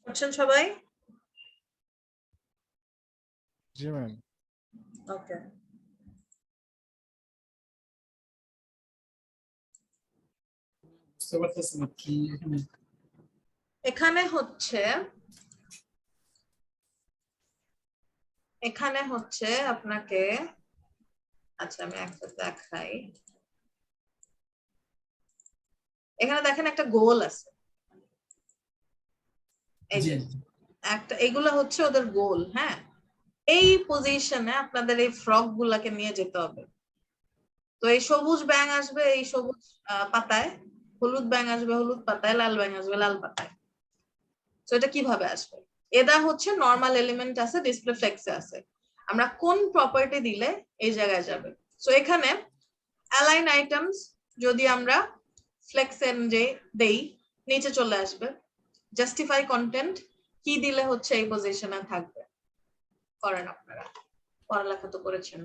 করছেন সবাই? জি ম্যাম। ওকে, বুঝতে পারতেছি না কি এখানে। এখানে হচ্ছে আপনাকে, আচ্ছা আমি একটা দেখাই। এখানে দেখেন একটা গোল আছে, এই যে একটা, এগুলা হচ্ছে ওদের গোল। হ্যাঁ, এই পজিশনে আপনাদের এই ফ্রক গুলাকে নিয়ে যেতে হবে। তো এই সবুজ ব্যাঙ আসবে এই সবুজ পাতায়, হলুদ ব্যাঙ আসবে হলুদ পাতায়, লাল ব্যাঙ আসবে লাল পাতায়। তো এটা কিভাবে আসবে? এটা হচ্ছে নরমাল এলিমেন্ট আছে, ডিসপ্লে ফ্লেক্সে আছে। আমরা কোন প্রপার্টি দিলে এই জায়গায় যাবে? তো এখানে অ্যালাইন আইটেমস যদি আমরা ফ্লেক্সেন যে দেই, নিচে চলে আসবে। জাস্টিফাই কন্টেন্ট কি দিলে হচ্ছে এই পজিশনে থাকবে? করেন আপনারা, পড়ালেখা তো করেছেন।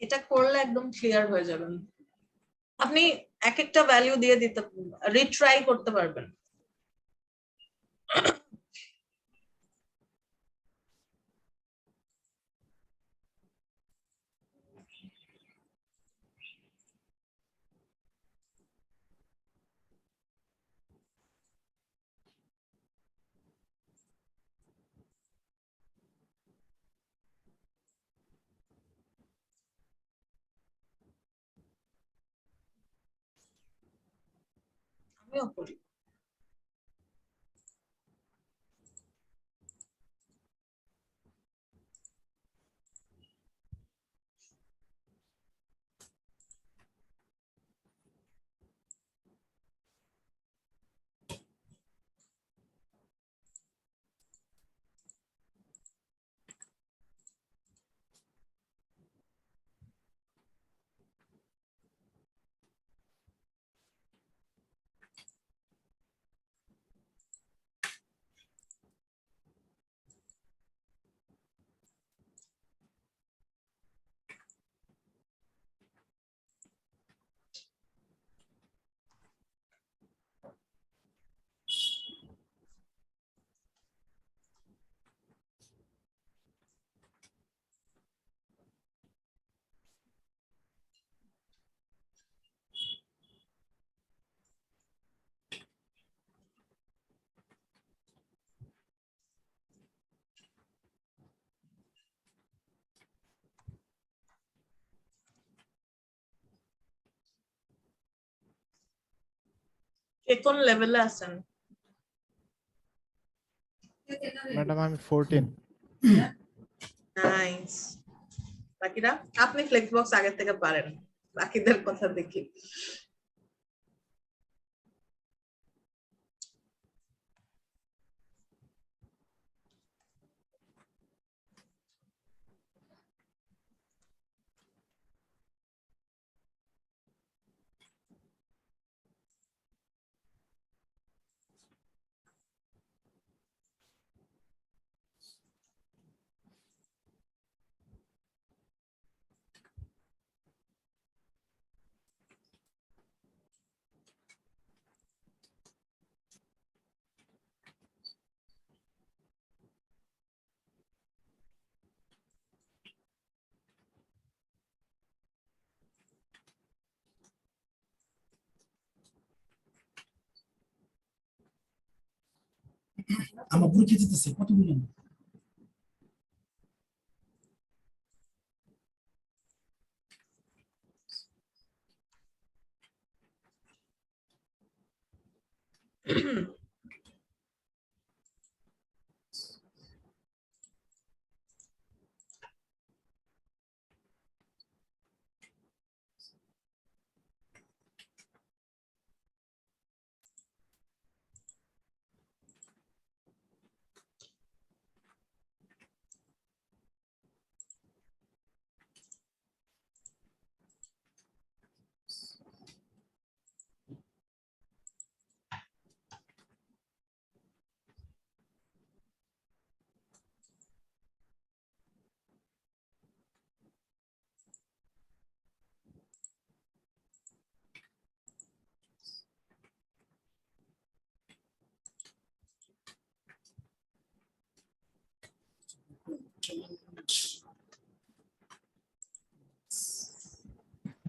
এটা করলে একদম ক্লিয়ার হয়ে যাবেন। আপনি এক একটা ভ্যালু দিয়ে দিতে, রিট্রাই করতে পারবেন। আমিও করি। কে কোন লেভেলে আছেন? ম্যাডাম আমি 14। নাইস। বাকিরা আপনি ফ্লেক্স বক্স আগে থেকে পারেন, বাকিদের কথা দেখি। আমার বুড়ি খেতে দিতেছে কতগুলো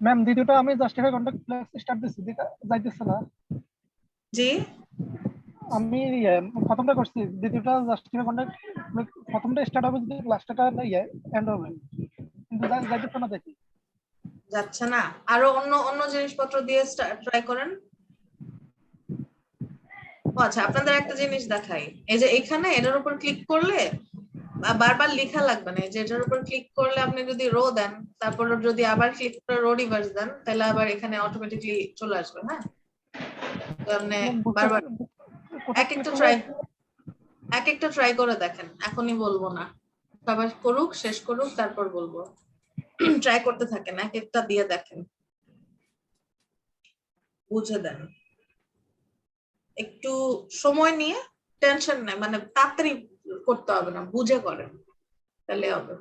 ম্যাম দ্বিতীয়টা আমি জাস্টিফাই কন্টাক্ট ফ্লেক্স স্টার্ট দিছি যাইতেছে না। জি আমি প্রথমটা করছি, দ্বিতীয়টা জাস্টিফাই কন্টাক্ট প্রথমটা স্টার্ট হবে যদি লাস্টটা এন্ড হবে, কিন্তু যাইতেছে না দেখি। যাচ্ছে না, আরো অন্য অন্য জিনিসপত্র দিয়ে ট্রাই করেন। ও আচ্ছা, আপনাদের একটা জিনিস দেখাই, এই যে এখানে এটার উপর ক্লিক করলে বারবার লেখা লাগবে না, এই যে এটার উপর ক্লিক করলে আপনি যদি রো দেন, তারপর যদি আবার ক্লিক করে রো রিভার্স দেন, তাহলে আবার এখানে অটোমেটিকলি চলে আসবে। হ্যাঁ, তো আপনি বারবার এক একটা ট্রাই করে দেখেন, এখনই বলবো না, সবাই করুক, শেষ করুক, তারপর বলবো। ট্রাই করতে থাকেন, এক একটা দিয়ে দেখেন, বুঝে দেন, একটু সময় নিয়ে, টেনশন নাই, মানে তাড়াতাড়ি করতে হবে না, বুঝে করেন, তাহলে হবে।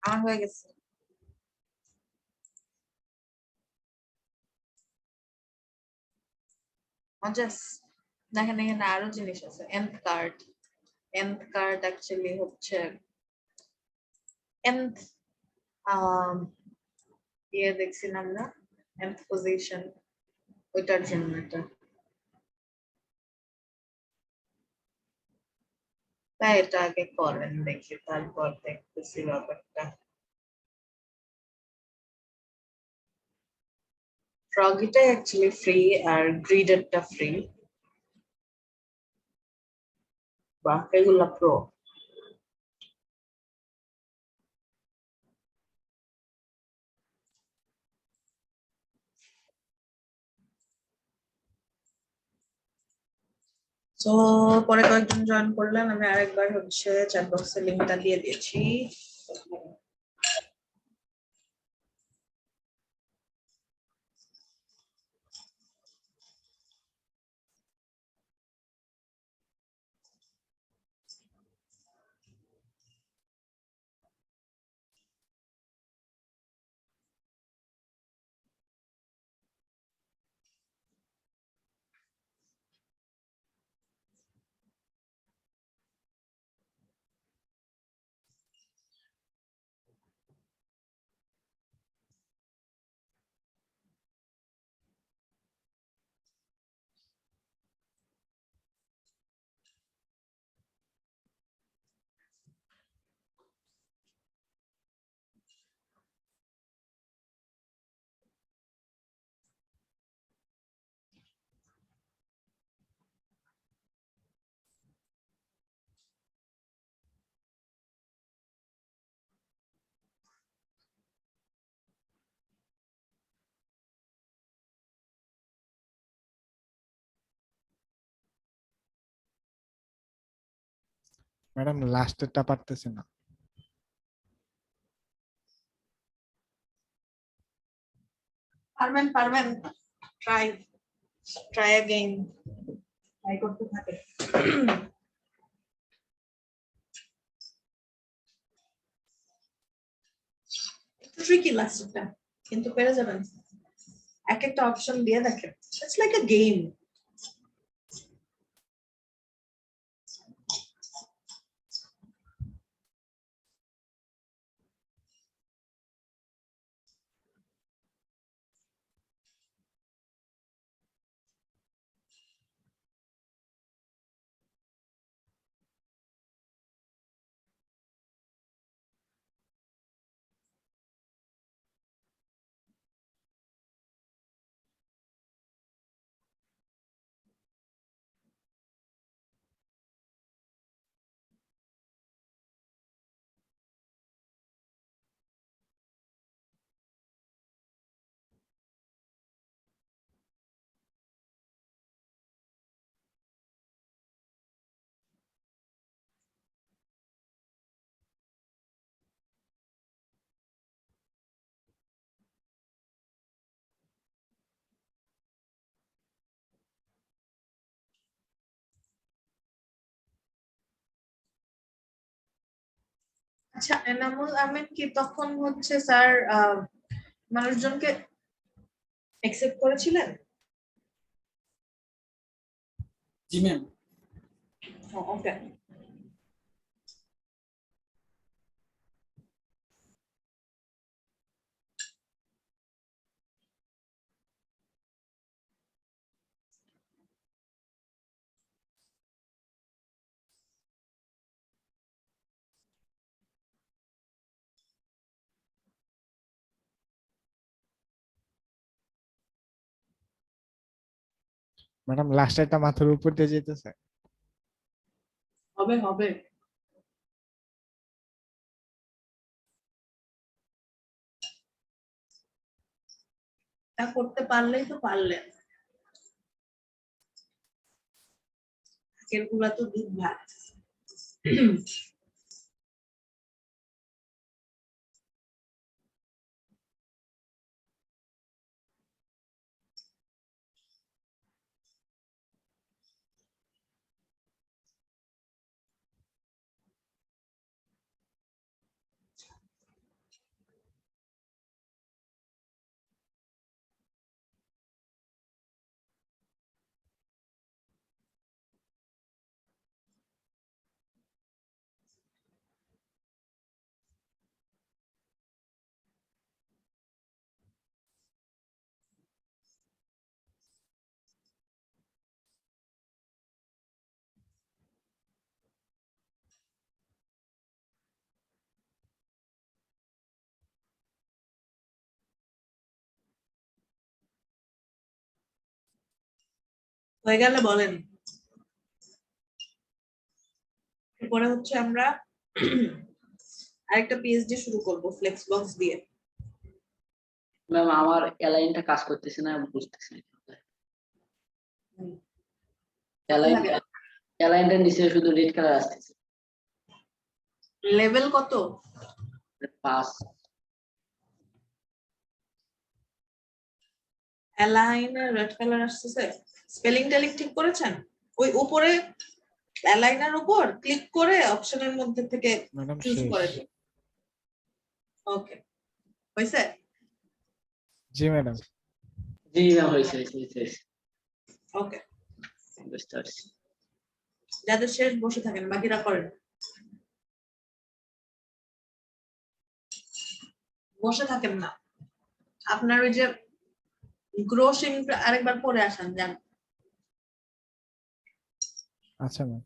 আমার হয়ে গেছে। মজাস, দেখেন এখানে আরো জিনিস আছে। nth card, nth card actually হচ্ছে nth ইয়ে দেখছিলাম না, nth পজিশন, ওইটার জন্য এটা। তাই এটা আগে করেন দেখি, তারপর দেখতেছি ব্যাপারটা। ফ্রগিটা অ্যাকচুয়ালি ফ্রি আর গ্রিডেরটা ফ্রি, বাকিগুলা প্রো। তো পরে কয়েকজন জয়েন করলেন, আমি আরেকবার হচ্ছে চ্যাট বক্সে লিংকটা দিয়ে দিয়েছি। ম্যাডাম লাস্টেরটা পারতেছি না। পারবেন পারবেন, ট্রাই ট্রাই अगेन, ট্রাই করতে থাকে। একটু ট্রিকি লাস্টটা, কিন্তু পেরে যাবেন। এক একটা অপশন দিয়ে দেখেন, ইটস লাইক আ গেম। আচ্ছা, এনামুল আহমেদ কি তখন হচ্ছে স্যার মানুষজনকে অ্যাকসেপ্ট করেছিলেন? জি ম্যাম। ওকে। ম্যাডাম লাস্টেরটা মাথার উপর দিয়ে যেতেছে। হবে হবে, তা করতে পারলেই তো পারলেন। আগের গুলা তো দুধ ভাত। হয়ে গেলে বলেন। এরপরে হচ্ছে আমরা আরেকটা পিএইচডি শুরু করব ফ্লেক্স বক্স দিয়ে। ম্যাম আমার অ্যালাইনটা কাজ করতেছে না, বুঝতেছি না। অ্যালাইনটার নিচে শুধু রেড কালার আসতেছে। লেভেল কত? 5। অ্যালাইনে রেড কালার আসতেছে। স্পেলিং টেলিং ঠিক করেছেন? ওই উপরে অ্যালাইনের উপর ক্লিক করে অপশনের মধ্যে থেকে ম্যাডাম চুজ শেষ। করে দিন। ওকে, হয়েছে? জি ম্যাডাম। জি ম্যাম, হয়েছে। ওকে, বুঝতে পারছি। যাদের শেষ বসে থাকেন, বাকিরা করেন। বসে থাকেন না, আপনার ওই যে গ্রোসিং আরেকবার পরে আসেন যান। আচ্ছা ম্যাম।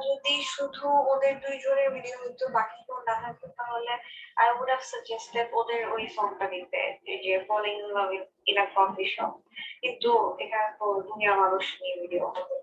যদি শুধু ওদের দুইজনের ভিডিও হইতো বাকি কেউ না থাকতো তাহলে আই উড হ্যাভ সাজেস্টেড ওদের ওই সংটা নিতে, যে falling in love in a coffee shop, কিন্তু এখানে তো দুনিয়া মানুষ নিয়ে ভিডিও হবে।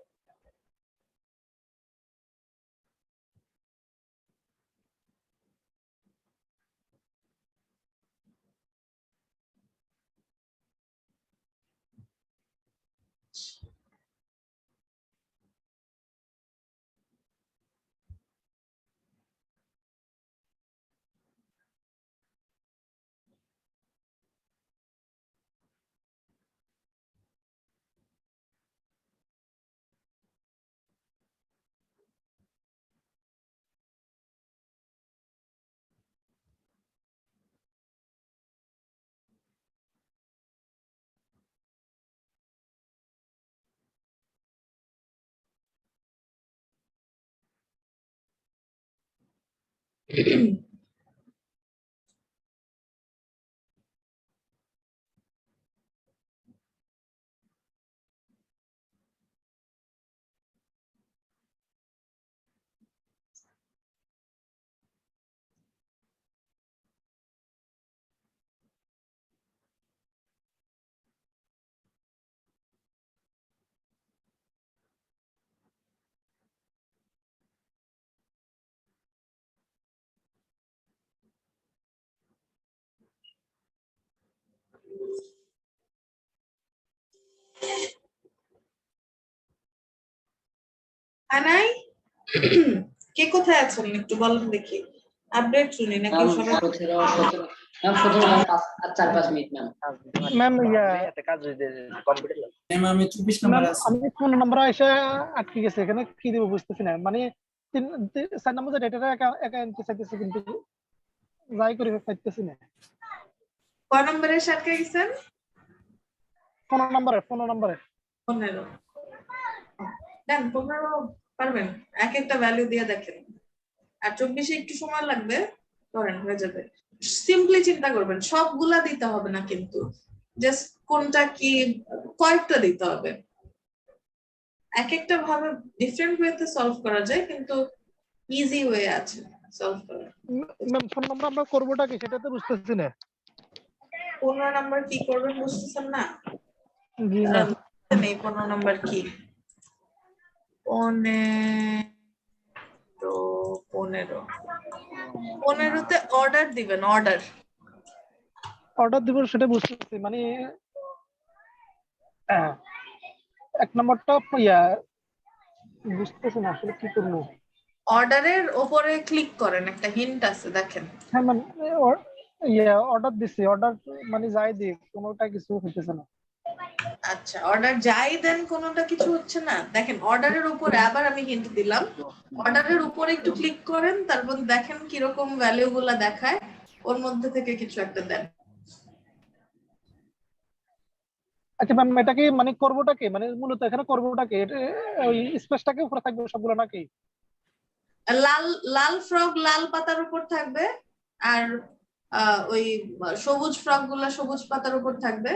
আনাই কে কোথায় আছেন একটু বলেন দেখি, আপডেট শুনি নাকি ম্যাম সবাই? 17 ma'am 4-5 minute ma'am. Ma'am ma'am আমি 24 নম্বর আছি। আমি ফোন নাম্বার এসে আটকে গেছে, এখানে কি দিব বুঝতেছি না, মানে 4 নম্বর যে ডেটাটা একা এনতে চাইতেছে কিন্তু যাই করে পাইতেছি না। কয় নম্বরে আটকে গেছেন? 15 নম্বরে 15 দেন, 15 পারবেন, এক একটা ভ্যালু দিয়ে দেখেন, আর 24 একটু সময় লাগবে, করেন হয়ে যাবে। সিম্পলি চিন্তা করবেন, সবগুলা দিতে হবে না কিন্তু, জাস্ট কোনটা কি কয়েকটা দিতে হবে। এক একটা ভাবে ডিফারেন্ট ওয়েতে সলভ করা যায়, কিন্তু ইজি ওয়ে আছে সলভ করার। ম্যাম ফোন নাম্বার আমরা করবোটা কি সেটা তো বুঝতেছি না। 15 নাম্বার কি করবেন বুঝতেছেন না? জি না। নেই 15 নাম্বার কি? 15তে অর্ডার দিবেন, অর্ডার দিব সেটা বুঝতেছি, মানে এক নম্বরটা বুঝতেছি না আসলে কি করবো। অর্ডারের উপরে ক্লিক করেন, একটা হিন্ট আছে দেখেন। হ্যাঁ মানে অর্ডার দিছি, অর্ডার মানে যাই দিই কোনোটা কিছু হইতেছে না। আচ্ছা, অর্ডার যাই দেন কোনোটা কিছু হচ্ছে না, দেখেন অর্ডারের উপরে আবার আমি হিন্ট দিলাম, অর্ডারের উপরে একটু ক্লিক করেন, তারপর দেখেন কিরকম ভ্যালু গুলা দেখায়, ওর মধ্যে থেকে কিছু একটা দেন। আচ্ছা ম্যাম এটা কি মানে করবোটা কি, মানে মূলত এখানে করবোটা কি, ওই স্পেসটাকে উপরে থাকবে সবগুলো নাকি? লাল লাল ফ্রক লাল পাতার উপর থাকবে, আর ওই সবুজ ফ্রক গুলা সবুজ পাতার উপর থাকবে।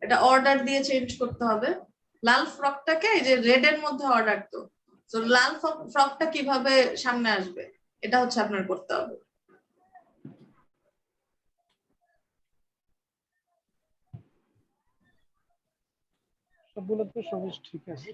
এটা অর্ডার দিয়ে চেঞ্জ করতে হবে। লাল ফ্রকটাকে এই যে রেড এর মধ্যে অর্ডার, তো লাল ফ্রকটা কিভাবে সামনে আসবে, এটা হচ্ছে আপনার করতে হবে। সবগুলো তো সবুজ, ঠিক আছে।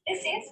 This is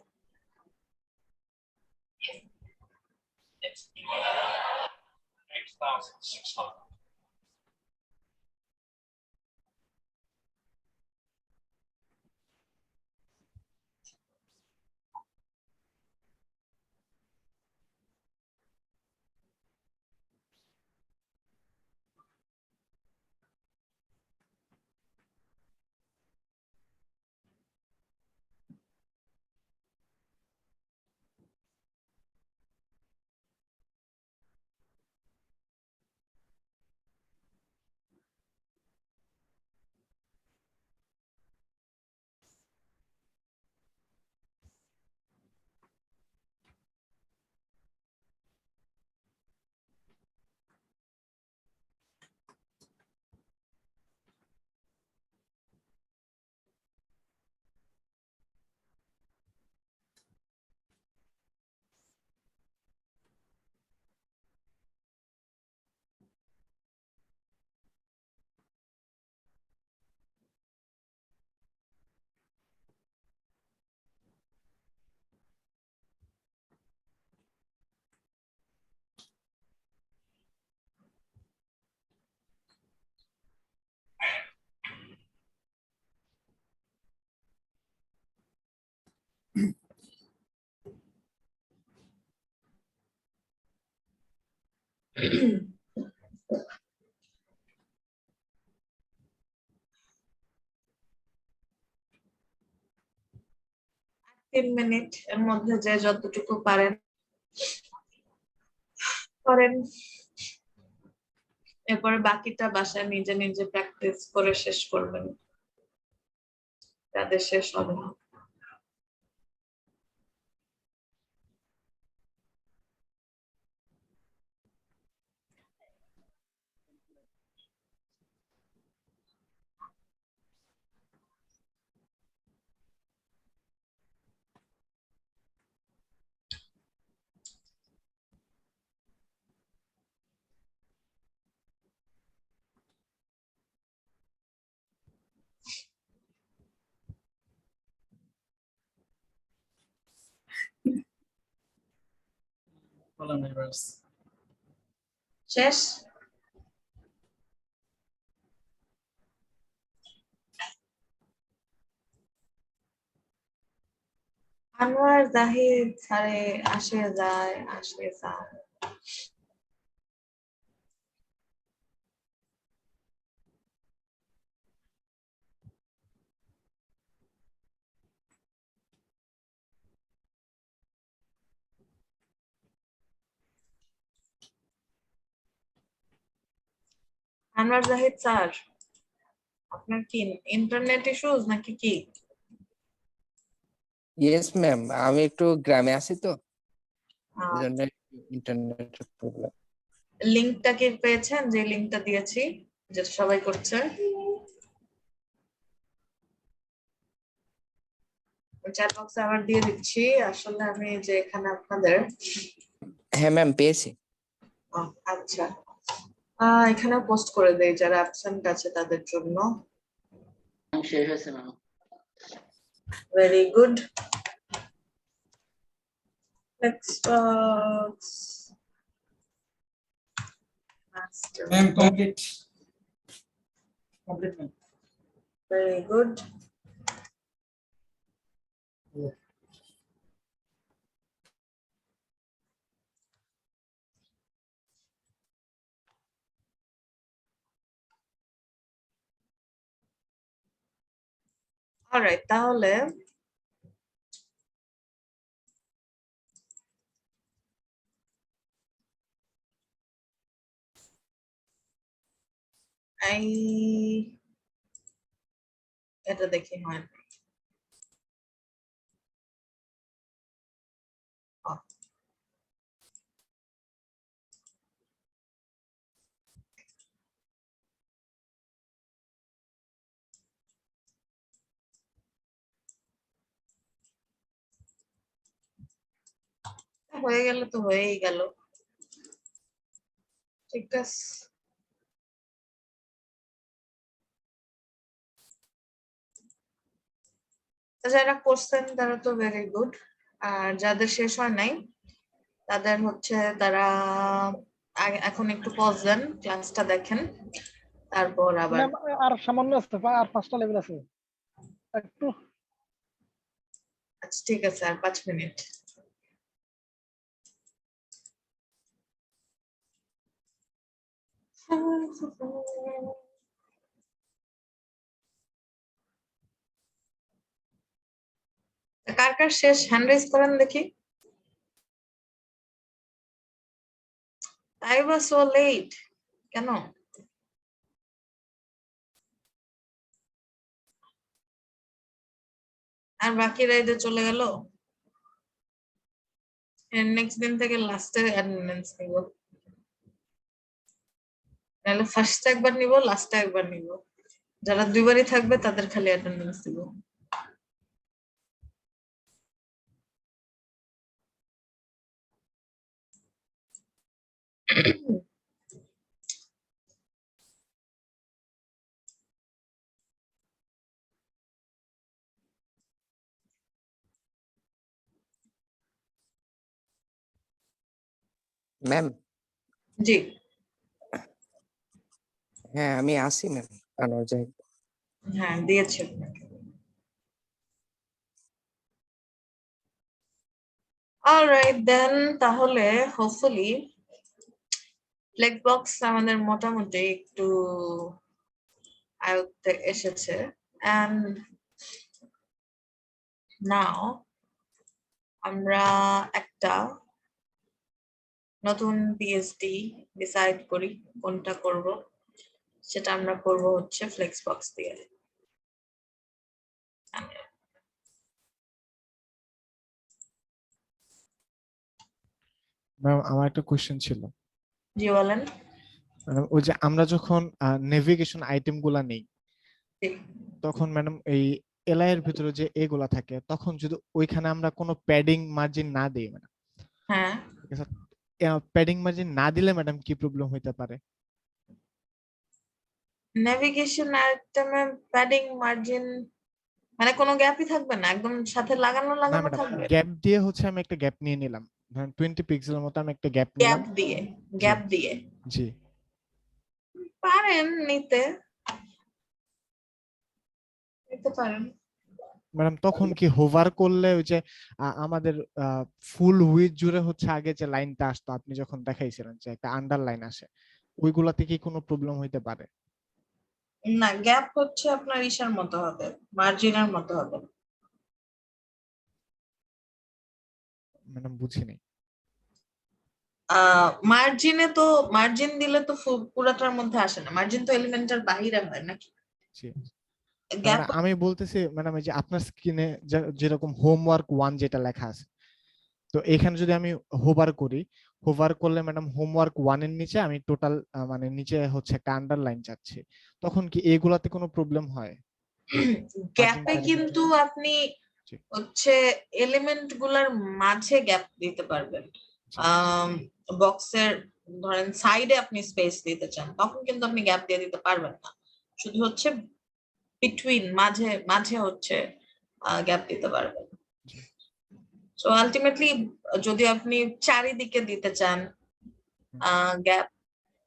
3 মিনিট এর মধ্যে যে যতটুকু পারেন করেন, এরপরে বাকিটা বাসায় নিজে নিজে প্র্যাকটিস করে শেষ করবেন, তাদের শেষ হবে না। বলেন এবার। শেষ? আনোয়ার জাহিদ স্যারে আসে যায় আসে যায়। আনোয়ার জাহিদ স্যার, আপনার কি ইন্টারনেট ইস্যুস নাকি কি? ইয়েস ম্যাম, আমি একটু গ্রামে আছি তো, এই জন্য ইন্টারনেট প্রবলেম। লিংকটা কি পেয়েছেন, যে লিংকটা দিয়েছি যেটা সবাই করছে? চ্যাট বক্সে আবার দিয়ে দিচ্ছি। আসলে আমি যে এখানে আপনাদের হ্যাঁ ম্যাম, পেয়েছি। আচ্ছা, এখানে পোস্ট করে দেই যারা অ্যাবসেন্ট আছে তাদের জন্য। শেষ হয়েছে ma'am. Very good. Xbox Master. Ma'am complete. Complete ma'am. Very good. Alright, তাহলে এটা দেখি হয় না। হয়ে গেল তো হয়েই গেল, ঠিক আছে। যারা করছেন তারা তো ভেরি গুড, আর যাদের শেষ হয় নাই তাদের হচ্ছে তারা এখন একটু পজ দেন, ক্লাসটা দেখেন, তারপর আবার। ম্যাম আর সামান্য আছে, আর 5টা লেভেল আছে একটু। আচ্ছা ঠিক আছে, আর 5 মিনিট। কার কার শেষ হ্যান্ড রাইজ করেন দেখি। তাই বা সো লেট কেন? আর বাকিরা ঈদে চলে গেল, নেক্সট দিন থেকে লাস্টে অ্যাটেন্ডেন্স নিব, নাহলে ফার্স্টে একবার নিব লাস্টে একবার নিব, যারা 2বারই থাকবে তাদের খালি অ্যাটেন্ডেন্স দিব। ম্যাম, জি, হ্যাঁ আমি আসি ম্যাম। আনোয়ার জাহিদ। হ্যাঁ দিয়েছি আপনাকে। অলরাইট দেন, তাহলে হোপফুলি ফ্লেক্সবক্স আমাদের মোটামুটি একটু আয়ত্তে এসেছে। এন্ড নাও আমরা একটা নতুন পিএইচডি ডিসাইড করি কোনটা করব। সেটা আমরা করব হচ্ছে ফ্লেক্সবক্স দিয়ে। ম্যাম আমার একটা কোশ্চেন ছিল। জি বলেন। ম্যাডাম ওই যে আমরা যখন নেভিগেশন আইটেম গুলা নেই, জি। তখন ম্যাডাম এই এলআই এর ভিতরে যে এগুলা থাকে, তখন যদি ওইখানে আমরা কোনো প্যাডিং মার্জিন না দিই ম্যাডাম, হ্যাঁ, ঠিক আছে, প্যাডিং মার্জিন না দিলে ম্যাডাম কি প্রবলেম হইতে পারে? নেভিগেশন আইটেমে প্যাডিং মার্জিন মানে কোনো গ্যাপই থাকবে না, একদম সাথে লাগানো না লাগানো ম্যাডাম, থাকবে। গ্যাপ দিয়ে হচ্ছে আমি একটা গ্যাপ নিয়ে নিলাম, ধরেন 20 পিক্সেলের মতো আমি একটা গ্যাপ গ্যাপ নিলাম। দিয়ে, গ্যাপ দিয়ে জি পারেন নিতে, নিতে পারেন। ম্যাডাম, তখন কি হোভার করলে ওই যে আমাদের ফুল উইথ জুড়ে হচ্ছে আগে যে লাইনটা আসতো, আপনি যখন দেখাইছিলেন যে একটা আন্ডারলাইন আসে, ওইগুলাতে কি কোনো প্রবলেম হইতে পারে? না, গ্যাপ হচ্ছে আপনার ইসার মতো হবে, মার্জিনের মতো হবে। ম্যাডাম বুঝিনি। মার্জিনে তো, মার্জিন দিলে তো পুরাটার মধ্যে আসে না, মার্জিন তো এলিমেন্টের বাহিরে হয় নাকি। জি গ্যাপ মানে আমি বলতেছি ম্যাডাম, এই যে আপনার স্ক্রিনে যেরকম হোমওয়ার্ক 1 যেটা লেখা আছে, তো এখানে যদি আমি হোভার করি, হোভার করলে ম্যাডাম হোমওয়ার্ক 1 এর নিচে আমি টোটাল মানে নিচে হচ্ছে একটা আন্ডারলাইন চাচ্ছি, তখন কি এগুলাতে কোনো প্রবলেম হয়? গ্যাপে padding কিন্তু আপনি জি। হচ্ছে এলিমেন্ট গুলার মাঝে গ্যাপ দিতে পারবেন। জি। বক্সের ধরেন সাইডে আপনি স্পেস দিতে চান, তখন কিন্তু আপনি গ্যাপ দিয়ে দিতে পারবেন না, শুধু হচ্ছে বিটুইন, মাঝে মাঝে হচ্ছে গ্যাপ দিতে পারবেন। জি। সো আলটিমেটলি যদি আপনি চারিদিকে দিতে চান গ্যাপ,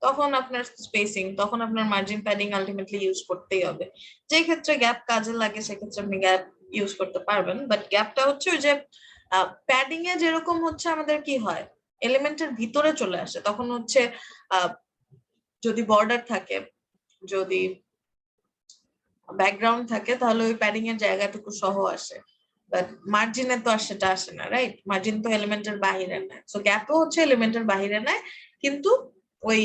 তখন আপনার স্পেসিং, তখন আপনার মার্জিন প্যাডিং আলটিমেটলি ইউজ করতেই হবে। যে ক্ষেত্রে গ্যাপ কাজে লাগে সেক্ষেত্রে আপনি গ্যাপ ইউজ করতে পারবেন, বাট গ্যাপটা হচ্ছে ওই যে প্যাডিং এ যেরকম হচ্ছে আমাদের কি হয়, এলিমেন্টের ভিতরে চলে আসে, তখন হচ্ছে যদি বর্ডার থাকে, যদি ব্যাকগ্রাউন্ড থাকে, তাহলে ওই প্যাডিং এর জায়গাটুকু সহ আসে। বাট মার্জিনে তো আর সেটা আসে না, রাইট? মার্জিন তো এলিমেন্টের বাহিরে নেয়, সো গ্যাপও হচ্ছে এলিমেন্টের বাহিরে নেয়, কিন্তু ওই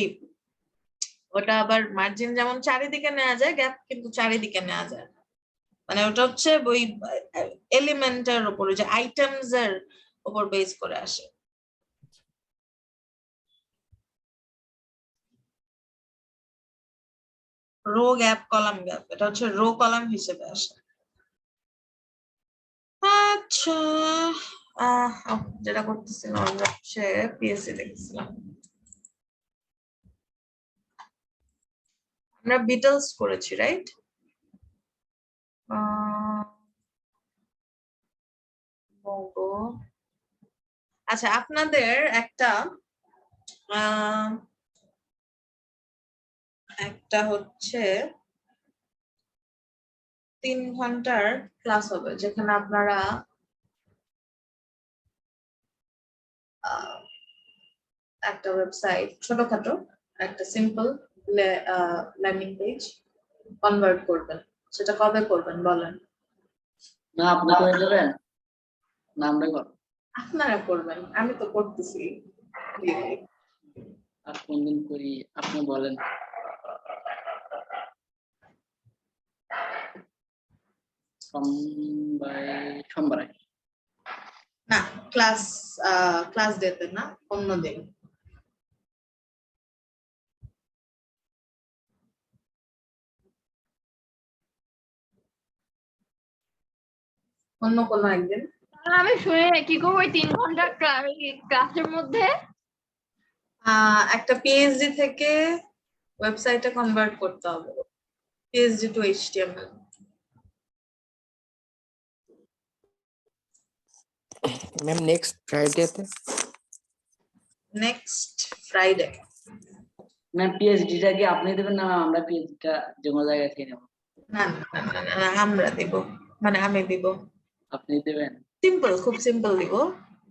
ওটা আবার মার্জিন যেমন চারিদিকে নেওয়া যায়, গ্যাপ কিন্তু চারিদিকে নেওয়া যায় না। মানে ওটা হচ্ছে ওই এলিমেন্টের উপর, যে আইটেমস এর উপর বেস করে আসে। রো গ্যাপ, কলাম গ্যাপ, এটা হচ্ছে রো কলাম হিসেবে আসে। আচ্ছা, যেটা করতেছিলাম আমরা হচ্ছে পিএসসি দেখছিলাম, আমরা বিটলস করেছি, রাইট? আচ্ছা, আপনাদের একটা একটা হচ্ছে 3 ঘন্টার ক্লাস হবে, যেখানে আপনারা একটা ওয়েবসাইট, ছোটখাটো একটা সিম্পল ল্যান্ডিং পেজ কনভার্ট করবেন। সেটা কবে করবেন বলেন? না আপনি করে দেবেন না আমরা করব? আপনারা করবেন, আমি তো করতেছি। আর কোনদিন করি আপনি বলেন। সোমবারে না, ক্লাস ডেতে না, অন্য দিন। অন্য কোনো একদিন। আমি শুনে কি করবো ওই 3 ঘন্টা ক্লাসের মধ্যে? একটা পিএইচডি থেকে ওয়েবসাইটে কনভার্ট করতে হবে, PHD to HTML. Ma'am next ফ্রাইডেতে? Next Friday. না পিএইচডিটা কি আপনি দেবেন না আমরা পিএইচডিটা যে কোনো জায়গা থেকে নেব? না না না না, আমরা দিব, মানে আমি দিব। আপনি দেবেন? সিম্পল, খুব সিম্পল দিব,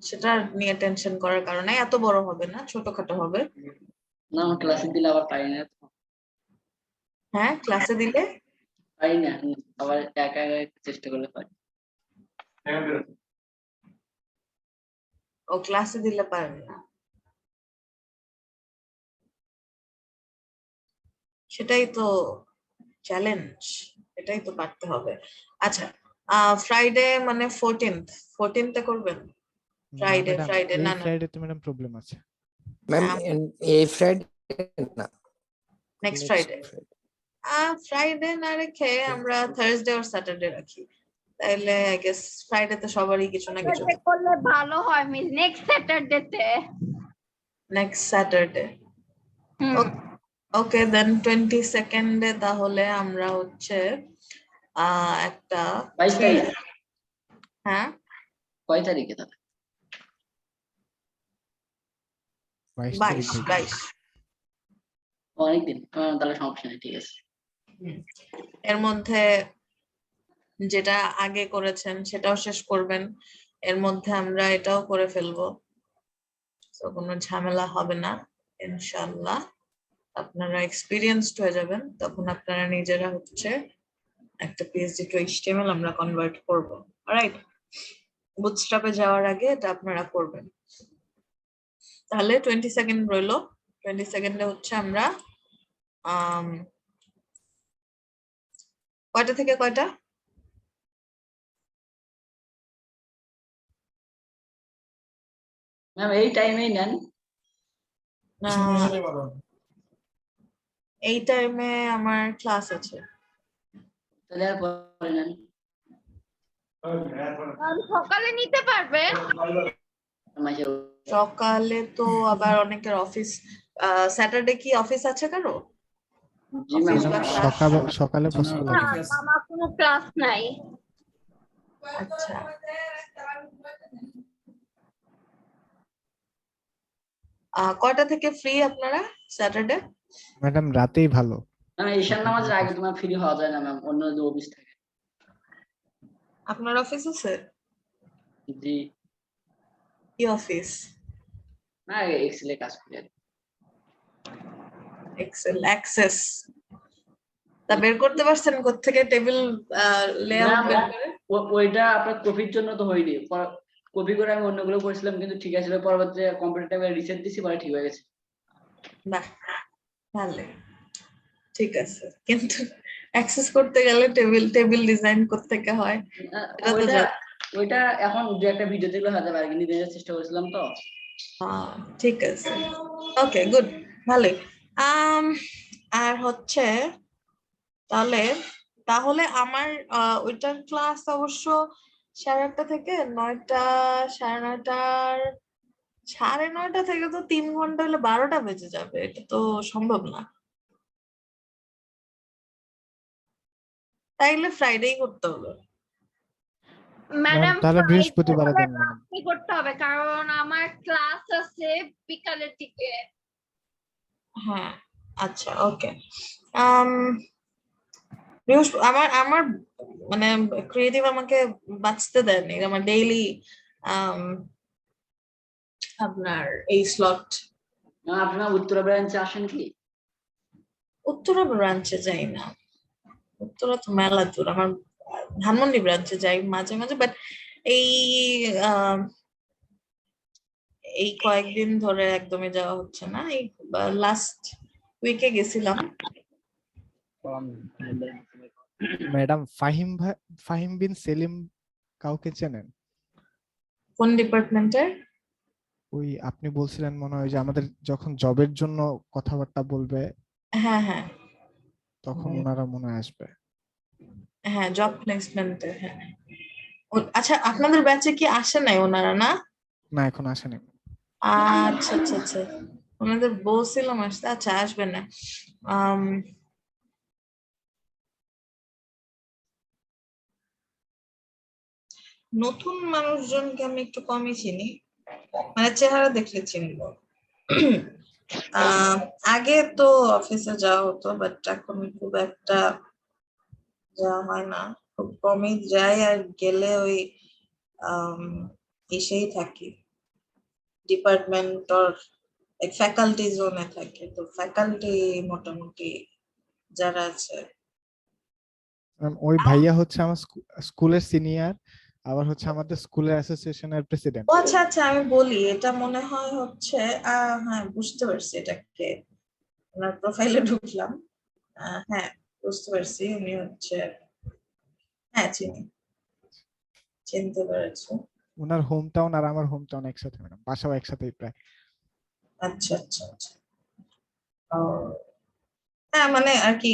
সেটা নিয়ে টেনশন করার কারণে এত বড় হবে না, ছোটখাটো হবে। না আমার ক্লাসে দিলে আবার পারি না তো। হ্যাঁ, ক্লাসে দিলে পারি না, আবার একা একা চেষ্টা করলে পারি। ও ক্লাসে দিলে পারবে না, সেটাই তো চ্যালেঞ্জ, এটাই তো পারতে হবে। আচ্ছা, ফ্রাইডে মানে 14th করবেন? ফ্রাইডে ম্যাডাম ফ্রাইডে এই না না, ফ্রাইডে তো ম্যাডাম প্রবলেম আছে। ম্যাম এই ফ্রাইডে না, next next Friday. Friday। Friday না রেখে আমরা থার্সডে আর স্যাটারডে রাখি, তাইলে আই গেস ফ্রাইডে তো সবারই কিছু না কিছু। Saturday করলে ভালো হয় মিস, নেক্সট স্যাটারডে তে। নেক্সট স্যাটারডে, ওকে দেন 22nd তাহলে আমরা হচ্ছে একটা 22 তারিখ। হ্যাঁ কয় তারিখে তাহলে? 22 তারিখ 22 অনেকদিন, তাহলে সমস্যা নেই, ঠিক আছে। এর মধ্যে যেটা আগে করেছেন সেটাও শেষ করবেন, এর মধ্যে আমরা এটাও করে ফেলবো, তো কোনো ঝামেলা হবে না ইনশাআল্লাহ। আপনারা এক্সপিরিয়েন্সড হয়ে যাবেন, তখন আপনারা নিজেরা হচ্ছে একটা পিএইচডি টু এইচটিএমএল আমরা কনভার্ট করব। অলরাইট, বুটস্ট্র্যাপে যাওয়ার আগে এটা আপনারা করবেন। তাহলে 22nd রইলো, 22nd হচ্ছে আমরা কয়টা থেকে কয়টা? ম্যাম এই টাইমেই নেন। এই টাইমে আমার ক্লাস আছে। তাহলে আর পরে নেন। সকালে নিতে পারবে? সকালে তো আবার অনেকের অফিস, স্যাটারডে কি অফিস আছে কারো? জি ম্যাম, অফিস বা ক্লাস? সকালে পসিবল না, আমার কোনো ক্লাস নাই। আচ্ছা, কয়টা থেকে ফ্রি আপনারা স্যাটারডে? ম্যাডাম রাতেই ভালো। ম্যাম ঈশান নামাজের আগে তোমার ফ্রি হওয়া যায় না ম্যাম, অন্য যে অফিস থাকে। আপনার অফিস আছে? জি কি অফিস? না, এক্সেলে কাজ করি আর কি। এক্সেল অ্যাক্সেস, তা বের করতে পারছেন কোত্থেকে টেবিল লেআউট না, বের করে? ওইটা আপনার কপির জন্য তো হয়নি, কপি করে আমি অন্যগুলো করেছিলাম কিন্তু ঠিক আছে, পরবর্তীতে কম্পিউটারটা রিসেট দিছি, পরে ঠিক হয়ে গেছে। বাহ, ভালো, ঠিক আছে, কিন্তু অ্যাক্সেস করতে গেলে টেবিল ডিজাইন কোত্থেকে হয় এটা তো ওইটা ওইটা এখন দু একটা ভিডিও দেখলে হয়তো পারে, নিজে নিজে চেষ্টা করেছিলাম তো। ঠিক আছে, ওকে গুড, ভালোই। আর হচ্ছে তাহলে আমার ওইটার ক্লাস অবশ্য 8:30 থেকে 9টা, 9:30, 9:30 থেকে তো 3 ঘন্টা হলে 12টা বেজে যাবে, এটা তো সম্ভব না। তাইলে ফ্রাইডেই করতে হবে। ম্যাডাম তাহলে বৃহস্পতিবারে দেন ম্যাডাম। কি করতে হবে, কারণ আমার ক্লাস আছে বিকালের দিকে। হ্যাঁ, আচ্ছা, ওকে। আমার আমার মানে ক্রিয়েটিভ আমাকে বাঁচতে দেয়নি, আমার ডেইলি আপনার এই স্লট। আপনার উত্তরা ব্রাঞ্চে আসেন কি? উত্তরা ব্রাঞ্চে যাই না, উত্তরা তো মেলা দূর, আমার ধানমন্ডি ব্রাঞ্চে যাই মাঝে মাঝে, বাট এই এই কয়েকদিন ধরে একদমই যাওয়া হচ্ছে না, এই লাস্ট উইকে গেছিলাম। ম্যাডাম ফাহিম বিন সেলিম কাউকে চেনেন? কোন ডিপার্টমেন্টের? ওই আপনি বলছিলেন মনে হয় যে আমাদের যখন জবের জন্য কথাবার্তা বলবে হ্যাঁ হ্যাঁ তখন ওনারা মনে হয় আসবে। হ্যাঁ, জব প্লেসমেন্টে। হ্যাঁ, আচ্ছা, আপনাদের ব্যাচে কি আসে নাই ওনারা? না না, এখন আসেনি। আচ্ছা আচ্ছা আচ্ছা, ওনাদের বলছিলাম আসতে, আচ্ছা আসবেন না। নতুন মানুষজনকে আমি একটু কমই চিনি, মানে চেহারা দেখলে চিনবো। আগে তো অফিসে যাওয়া হতো, বাট এখন খুব একটা যাওয়া হয় না, খুব কমই যাই, আর গেলে ওই এসেই থাকি। ডিপার্টমেন্ট অর ফ্যাকাল্টি জোনে থাকে, তো ফ্যাকাল্টি মোটামুটি যারা আছে ওই ভাইয়া হচ্ছে আমার স্কুলের সিনিয়র, আবার হচ্ছে আমাদের স্কুলের অ্যাসোসিয়েশনের প্রেসিডেন্ট। ও আচ্ছা আচ্ছা, আমি বলি এটা মনে হয় হচ্ছে হ্যাঁ বুঝতে পারছি এটাকে, ওনার প্রোফাইলে ঢুকলাম। হ্যাঁ বুঝতে পারছি, উনি হচ্ছে, হ্যাঁ চিনতে পেরেছি। ওনার হোম টাউন আর আমার হোম টাউন একসাথে, ম্যাডাম বাসাও একসাথেই প্রায়। আচ্ছা আচ্ছা আচ্ছা। ও, হ্যাঁ মানে আর কি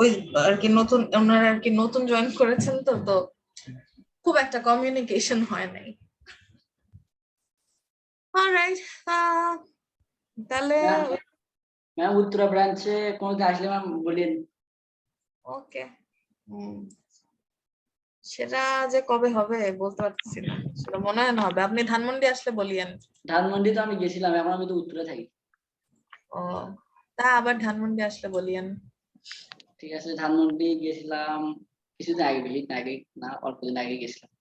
ওই আর কি নতুন, ওনারা আর কি নতুন জয়েন করেছেন, তো তো খুব একটা কমিউনিকেশন হয় নাই। অলরাইট, তাহলে ম্যাম উত্তরা ব্রাঞ্চে কোনোদিন আসলে ম্যাম বলিয়েন। ওকে, সেটা যে কবে হবে বলতে পারতেছি না, সেটা মনে হয় না হবে। আপনি ধানমন্ডি আসলে বলিয়েন। ধানমন্ডি তো আমি গেছিলাম, এখন আমি তো উত্তরে থাকি। ও, তা আবার ধানমন্ডি আসলে বলিয়েন। ঠিক আছে, ধানমন্ডি গেছিলাম কিছুদিন আগে, বেশি দিন আগে না, অল্প দিন আগে গেছিলাম।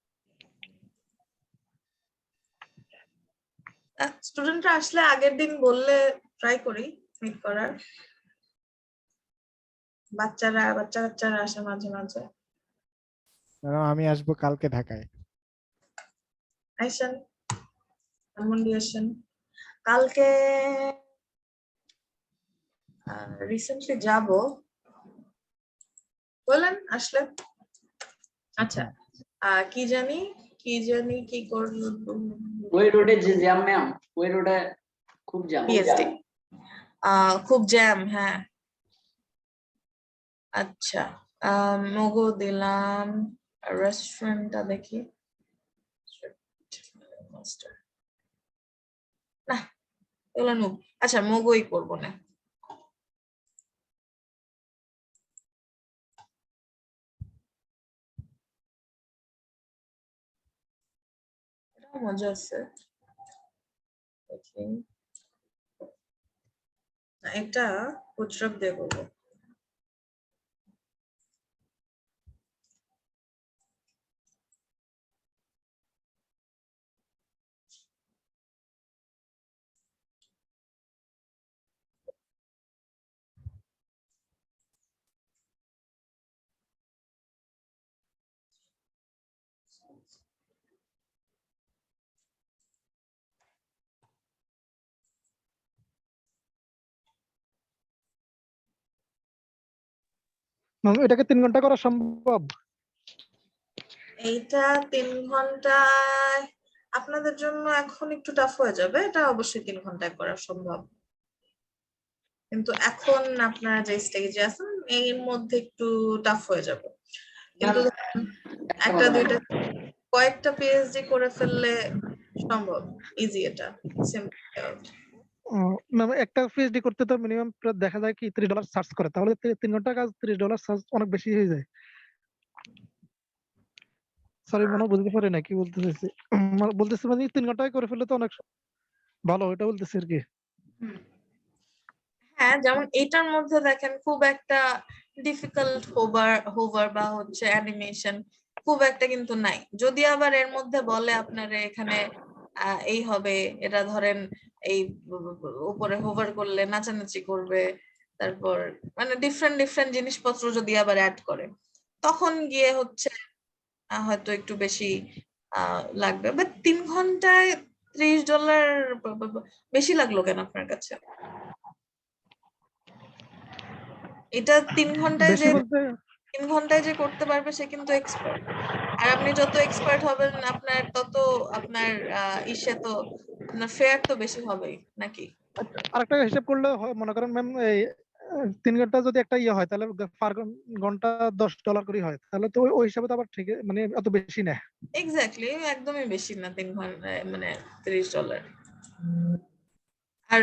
স্টুডেন্টরা আসলে আগের দিন বললে ট্রাই করি মিট করার। বাচ্চারা আসে মাঝে মাঝে। ম্যাডাম আমি আসবো কালকে ঢাকায়। আইসেন, ধানমন্ডি আসেন কালকে। রিসেন্টলি যাব বলেন আসলে। আচ্ছা, কি জানি কি করবো। ওই রোডে যে জ্যাম ম্যাম, ওই রোডে খুব জ্যাম। পিএইচডি খুব জ্যাম, হ্যাঁ। আচ্ছা, মোগো দিলাম, রেস্টুরেন্টটা দেখি। না এগুলো নুব, আচ্ছা মোগোই করবো না। এটাও মজা আছে, দেখি। না, এটা কুচরক দিয়ে করবো। এটাকে 3 ঘন্টা করা সম্ভব? এইটা 3 ঘন্টায় আপনাদের জন্য এখন একটু টাফ হয়ে যাবে, এটা অবশ্যই 3 ঘন্টায় করা সম্ভব, কিন্তু এখন আপনারা যে স্টেজে আছেন এর মধ্যে একটু টাফ হয়ে যাবে। কিন্তু একটা দুইটা কয়েকটা পিএইচডি করে ফেললে সম্ভব, ইজি, এটা সিম্পল। ম্যাম একটা পিএইচডি করতে তো মিনিমাম দেখা যায় কি $30 চার্জ করে, তাহলে 3 ঘন্টা কাজ $30 চার্জ অনেক বেশি হয়ে যায়। সরি মনে হয় বুঝতে পারি না কি বলতে চাইছি। বলতেছি মানে 3 ঘন্টায় করে ফেললে তো অনেক ভালো, এটা বলতেছি আর কি। হ্যাঁ, যেমন এটার মধ্যে দেখেন খুব একটা ডিফিকাল্ট হোভার বা হচ্ছে অ্যানিমেশন খুব একটা কিন্তু নাই। যদি আবার এর মধ্যে বলে আপনার এখানে এই হবে, এটা ধরেন এই উপরে হোভার করলে নাচানাচি করবে, তারপর মানে ডিফারেন্ট জিনিসপত্র যদি আবার অ্যাড করে, তখন গিয়ে হচ্ছে হয়তো একটু বেশি লাগবে। বাট 3 ঘন্টায় $30 বেশি লাগলো কেন আপনার কাছে? এটা 3 ঘন্টায় বেশি যে বলতে 3 ঘন্টায় যে করতে পারবে সে কিন্তু এক্সপার্ট। আর আপনি যত এক্সপার্ট হবেন আপনার তত আপনার ইসে তো আপনার ফেয়ার তো বেশি হবেই নাকি? আরেকটা হিসাব করলে মনে করেন ম্যাম এই 3 ঘন্টা যদি একটা ইয়ে হয় তাহলে পার ঘন্টা $10 করে হয়, তাহলে তো ওই হিসাবে তো আবার ঠিক মানে অত বেশি না। এক্স্যাক্টলি, একদমই বেশি না 3 ঘন্টায় মানে $30। আর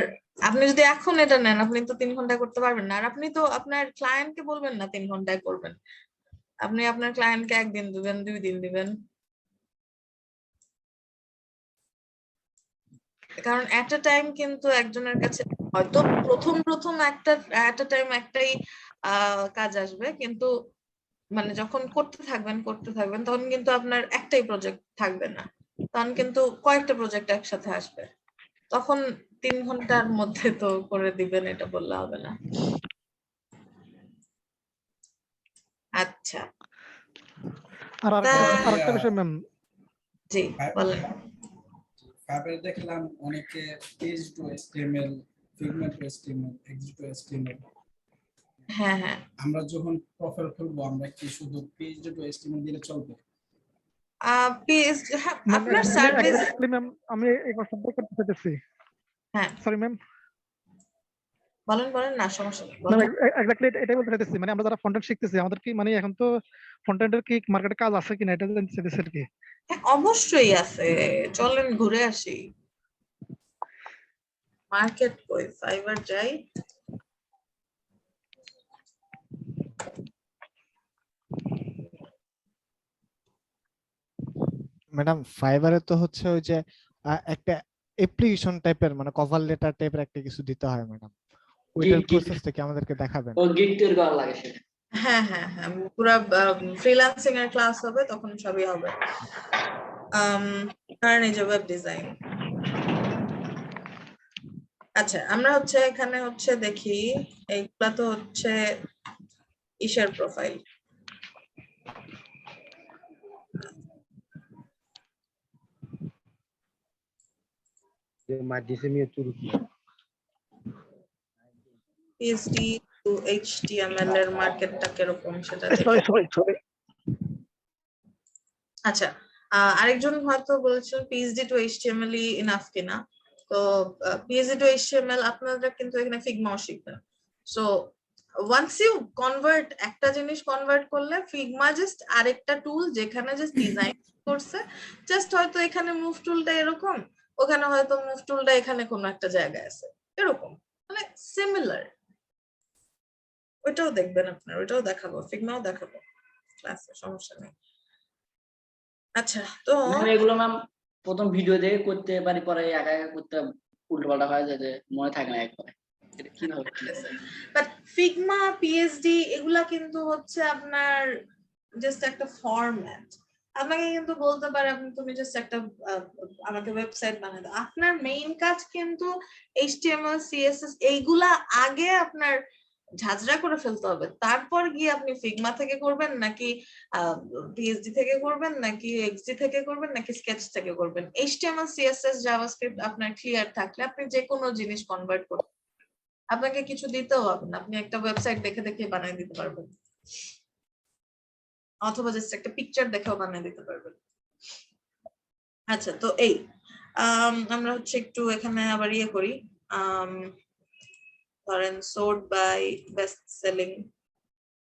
আপনি যদি এখন এটা নেন আপনি তো 3 ঘন্টায় করতে পারবেন না। আর আপনি তো আপনার ক্লায়েন্টকে বলবেন না 3 ঘন্টায় করবেন, আপনি আপনার ক্লায়েন্টকে 1 দিন দিবেন, 2 দিন দিবেন, কারণ এট আ টাইম কিন্তু একজনের কাছে হয়তো প্রথম একটা এট আ টাইম একটাই কাজ আসবে, কিন্তু মানে যখন করতে থাকবেন তখন কিন্তু আপনার একটাই প্রজেক্ট থাকবে না, তখন কিন্তু কয়েকটা প্রজেক্ট একসাথে আসবে। তখন 3 ঘন্টার মধ্যে তো করে দিবেন, এটা বললে হবে না। আচ্ছা, আর আরেকটা বিষয় ম্যাম, জি বলেন। ফাইবারে দেখলাম অনেকে page to HTML, Figma to HTML, এক্সি টু এচটিএমএল। হ্যাঁ হ্যাঁ, আমরা যখন প্রোফাইল খুলবো আমরা কি শুধু পেজ টু এচটিএমএল দিলে চলবে? আপনার সার্ভিস, এক্স্যাক্টলি ম্যাম আমি এই কোশ্চেনটা করতে চাইতেছি। হ্যাঁ সরি ম্যাম, বলেন বলেন, না সমস্যা নেই, মানে বলেন। এক্স্যাক্টলি এটাই বলতে চাইতেছি, মানে আমরা যারা ফ্রন্ট শিখতেছি আমাদের কি মানে এখন তো ফ্রন্ট এন্ডের কি মার্কেটে কাজ আছে কিনা এটা জানতে চাইতেছি আর কি। হ্যাঁ, অবশ্যই আছে, চলেন ঘুরে আসি। মার্কেট কই, ফাইবার যাই। ম্যাডাম ফাইবারে তো হচ্ছে ওই যে একটা অ্যাপ্লিকেশন টাইপের মানে কভার লেটার টাইপের একটা কিছু দিতে হয় ম্যাডাম, ওইটার Gig. প্রসেসটা কি আমাদেরকে দেখাবেন? ও গিগ তৈরি করা লাগে সেটা। হ্যাঁ হ্যাঁ হ্যাঁ, পুরো ফ্রিল্যান্সিং এর ক্লাস হবে, তখন সবই হবে। কারণ এই যে ওয়েব ডিজাইন। আচ্ছা, আমরা হচ্ছে এখানে হচ্ছে দেখি, এইগুলা তো হচ্ছে ইশার প্রোফাইল। পিএইচডি টু এইচটিএমএল এর মার্কেটটা কিরকম সেটা দেখি। সরি আচ্ছা, আরেকজন হয়তো বলেছেন PhD to HTML E enough কিনা। তো পিএইচডি টু এইচটিএমএল আপনারা কিন্তু এখানে ফিগমাও শিখবেন। সো ওয়ান্স ইউ কনভার্ট, একটা জিনিস কনভার্ট করলে ফিগমা জাস্ট আরেকটা টুল যেখানে জাস্ট ডিজাইন করছে, জাস্ট হয়তো এখানে মুভ টুলটা এরকম, ওখানে হয়তো মুভ টুলটা এখানে কোনো একটা জায়গায় আছে, এরকম মানে সিমিলার। ওইটাও দেখবেন আপনার, ওইটাও দেখাবো, ফিগমাও দেখাবো ক্লাসে, সমস্যা নেই। আচ্ছা, তো ম্যাম এগুলো ম্যাম প্রথম ভিডিও দেখে করতে পারি, পরে একা একা করতে উল্টো পাল্টা হয় যাতে মনে থাকে না একবারে। এটা কিভাবে? বাট ফিগমা, পিএইচডি এগুলা কিন্তু হচ্ছে আপনার জাস্ট একটা ফরম্যাট। আপনাকে কিন্তু বলতে পারে আপনি, তুমি জাস্ট একটা আমাকে ওয়েবসাইট বানিয়ে দাও। আপনার মেইন কাজ কিন্তু এইচটিএমএল, সিএসএস এইগুলা আগে আপনার ঝাঁঝরা করে ফেলতে হবে, তারপর গিয়ে আপনি ফিগমা থেকে করবেন নাকি পিএইচডি থেকে করবেন নাকি এক্সডি থেকে করবেন নাকি স্কেচ থেকে করবেন। এইচটিএমএল, সিএসএস, জাভাস্ক্রিপ্ট আপনার ক্লিয়ার থাকলে আপনি যে কোনো জিনিস কনভার্ট করতে, আপনাকে কিছু দিতেও হবে না, আপনি একটা ওয়েবসাইট দেখে দেখে বানিয়ে দিতে পারবেন, অথবা জাস্ট একটা পিকচার দেখেও বানিয়ে দিতে পারবেন। আচ্ছা, তো এই আমরা হচ্ছে একটু এখানে আবার ইয়ে করি, ধরেন সোর্ট বাই বেস্ট সেলিং,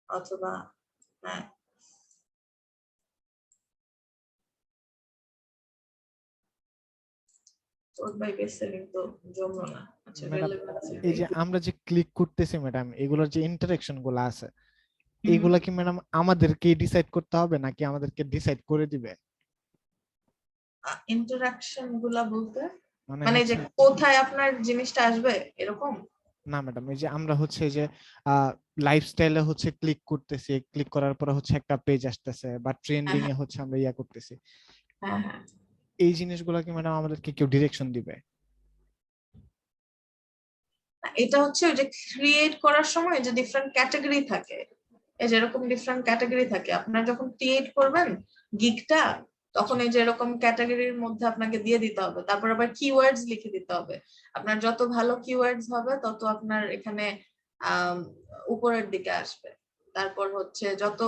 অথবা হ্যাঁ সোর্ট বাই বেস্ট সেলিং তো জমলো না। আচ্ছা, ম্যাডাম relevance এই যে আমরা যে ক্লিক করতেছি ম্যাডাম, এগুলোর যে ইন্টারেকশন গুলো আছে এগুলা কি ম্যাডাম আমাদেরকে ডিসাইড করতে হবে নাকি আমাদেরকে ডিসাইড করে দিবে? ইন্টারাকশন গুলা বলতে মানে মানে যে কোথায় আপনার জিনিসটা আসবে এরকম? না ম্যাডাম, এই যে আমরা হচ্ছে যে লাইফস্টাইলে হচ্ছে ক্লিক করতেছি, ক্লিক করার পরে হচ্ছে একটা পেজ আসতেছে বা ট্রেন্ডিং এ হচ্ছে আমরা ইয়া করতেছি, হ্যাঁ হ্যাঁ, এই জিনিসগুলো কি ম্যাডাম আমাদেরকে কেউ ডিরেকশন দিবে? এটা হচ্ছে ওই যে ক্রিয়েট করার সময় যে ডিফারেন্ট ক্যাটাগরি থাকে, এই যে এরকম ডিফারেন্ট ক্যাটাগরি থাকে, আপনারা যখন ক্রিয়েট করবেন গিগটা, তখন এই যে এরকম ক্যাটাগরির মধ্যে আপনাকে দিয়ে দিতে হবে, তারপর আবার কিওয়ার্ডস লিখে দিতে হবে। আপনার যত ভালো কিওয়ার্ডস হবে তত আপনার এখানে উপরের দিকে আসবে। তারপর হচ্ছে যত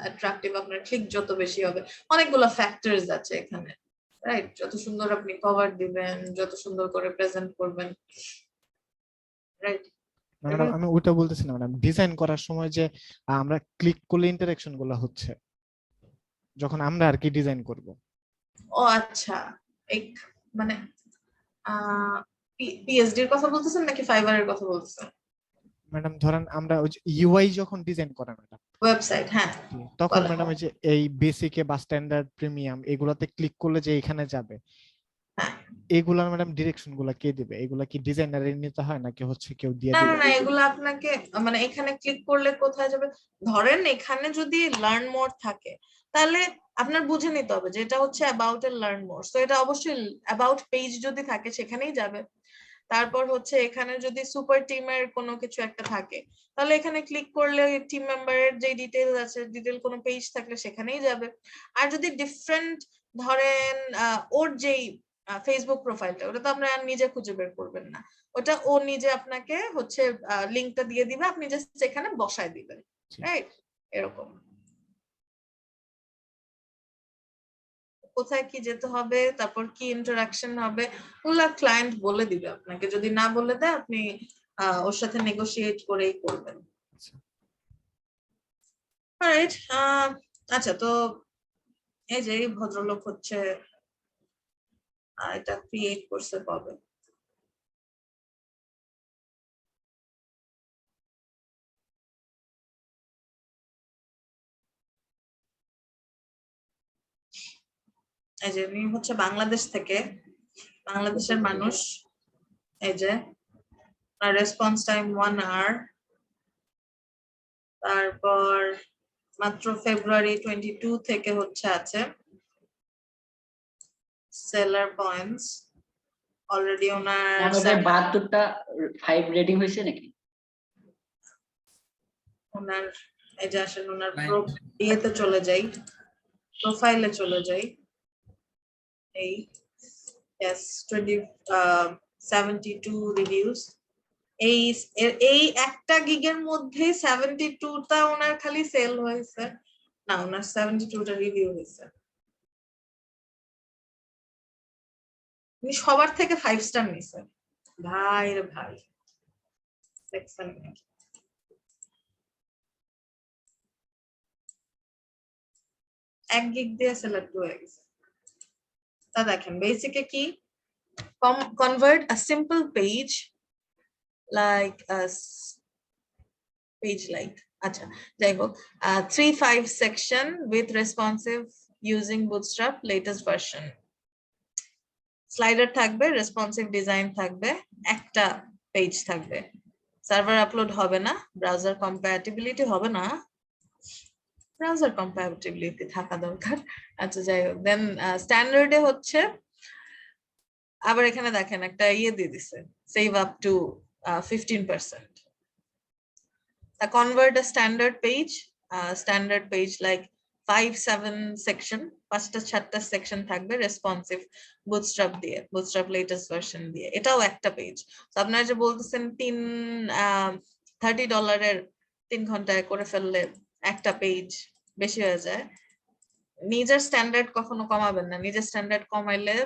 অ্যাট্রাকটিভ আপনার ক্লিক যত বেশি হবে, অনেকগুলো ফ্যাক্টরস আছে এখানে, রাইট? যত সুন্দর আপনি কভার দিবেন, যত সুন্দর করে প্রেজেন্ট করবেন, রাইট? ম্যাডাম আমি ওটা বলতেছি না ম্যাডাম, ডিজাইন করার সময় যে আমরা ক্লিক করলে ইন্টারেকশন গুলো হচ্ছে যখন আমরা আর কি ডিজাইন করব। ও আচ্ছা, মানে পিএইচডি এর কথা বলতেছেন নাকি ফাইবারের কথা বলতেছেন? ম্যাডাম ধরেন আমরা ওই যে ইউআই যখন ডিজাইন করে ম্যাডাম ওয়েবসাইট, হ্যাঁ, তখন বলেন। ম্যাডাম এই যে এই বেসিকে বা স্ট্যান্ডার্ড প্রিমিয়াম এগুলাতে ক্লিক করলে যে এখানে যাবে, এগুলার ম্যাডাম ডিরেকশন গুলা কে দিবে? এগুলা কি ডিজাইনারের নিতে হয় নাকি হচ্ছে কেউ দিয়ে না না দিবে? না, এগুলো আপনাকে মানে এখানে ক্লিক করলে কোথায় যাবে, ধরেন এখানে যদি লার্ন মোর থাকে তাহলে আপনার বুঝে নিতে হবে যে এটা হচ্ছে about a learn more, so এটা অবশ্যই অ্যাবাউট পেজ যদি থাকে সেখানেই যাবে। তারপর হচ্ছে এখানে যদি সুপার টিমের কোনো কিছু একটা থাকে তাহলে এখানে ক্লিক করলে টিম মেম্বারের যে ডিটেইলস আছে, ডিটেইল কোনো পেজ থাকলে সেখানেই যাবে। আর যদি ডিফারেন্ট ধরেন ওর যেই ফেসবুক প্রোফাইলটা, ওটা তো আপনারা নিজে খুঁজে বের করবেন না, ওটা ও নিজে আপনাকে হচ্ছে লিংকটা দিয়ে দিবে, আপনি জাস্ট এখানে বসায় দিবেন, রাইট? এরকম কোথায় কি যেতে হবে, তারপর কি ইন্টারাকশন হবে, ওগুলা ক্লায়েন্ট বলে দিবে আপনাকে। যদি না বলে দেয় আপনি ওর সাথে নেগোশিয়েট করেই করবেন। রাইট, আচ্ছা, তো এই যে এই ভদ্রলোক হচ্ছে এটা ক্রিয়েট করছে কবে? এই যে উনি হচ্ছে বাংলাদেশ থেকে, বাংলাদেশের মানুষ। এই যে রেসপন্স টাইম 1 hour, তারপর মাত্র ফেব্রুয়ারি 22 থেকে হচ্ছে আছে সেলার পয়েন্টস অলরেডি ওনার 72টা 5 রেটিং হয়েছে নাকি? ওনার এই যে আসেন ওনার ইয়েতে চলে যাই, প্রোফাইলে চলে যাই, এই yes 72 রিভিউস। এই একটা গিগের মধ্যে 72টা ওনার খালি সেল হয়েছে না, ওনার 72টা রিভিউ হয়েছে। উনি সবার থেকে 5 স্টার নিছেন ভাই রে ভাই, দেখছেন? এক গিগ দিয়ে সেলার 2x। তা দেখেন বেসিকে কি, convert a simple page like a page like, আচ্ছা যাই হোক, 3-5 section with responsive using Bootstrap latest version, slider থাকবে, রেসপন্সিভ ডিজাইন থাকবে, একটা পেজ থাকবে, সার্ভার আপলোড হবে না, ব্রাউজার কম্প্যাটিবিলিটি হবে না, ব্রাউজার কম্প্যাটিবিলিটি থাকা দরকার। আচ্ছা যাই হোক, দেন স্ট্যান্ডার্ডে হচ্ছে আবার এখানে দেখেন একটা ইয়ে দিয়ে দিছে, save up to 15%। Convert a standard page like 5-7 section, 5-6টা সেকশন থাকবে রেসপন্সিভ বুটস্ট্র্যাপ দিয়ে, বুটস্ট্র্যাপ লেটেস্ট ভার্সন দিয়ে, এটাও একটা পেজ। তো আপনারা যে বলতেছেন $30 3 ঘন্টায় করে ফেললে একটা পেজ বেশি হয়ে যায়, নিজের স্ট্যান্ডার্ড কখনো কমাবেন না, নিজের স্ট্যান্ডার্ড কমাইলে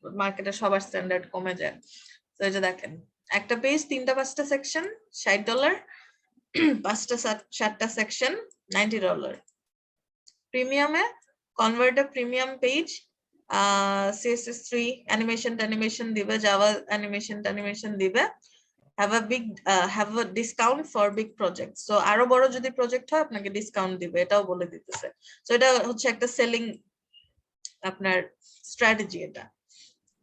মার্কেটে সবার স্ট্যান্ডার্ড কমে যায়। তো এই যে দেখেন একটা পেজ 3-5টা সেকশন $60, 5-7টা সেকশন $90। প্রিমিয়ামে কনভার্ট আ প্রিমিয়াম পেজ, CSS3 অ্যানিমেশন দিবে, জাভা অ্যানিমেশন দিবে, have a discount for big projects, so আরো বড় যদি প্রজেক্ট হয় আপনাকে ডিসকাউন্ট দিবে, এটাও বলে দিতেছে। সো এটা হচ্ছে একটা সেলিং আপনার স্ট্র্যাটেজি এটা।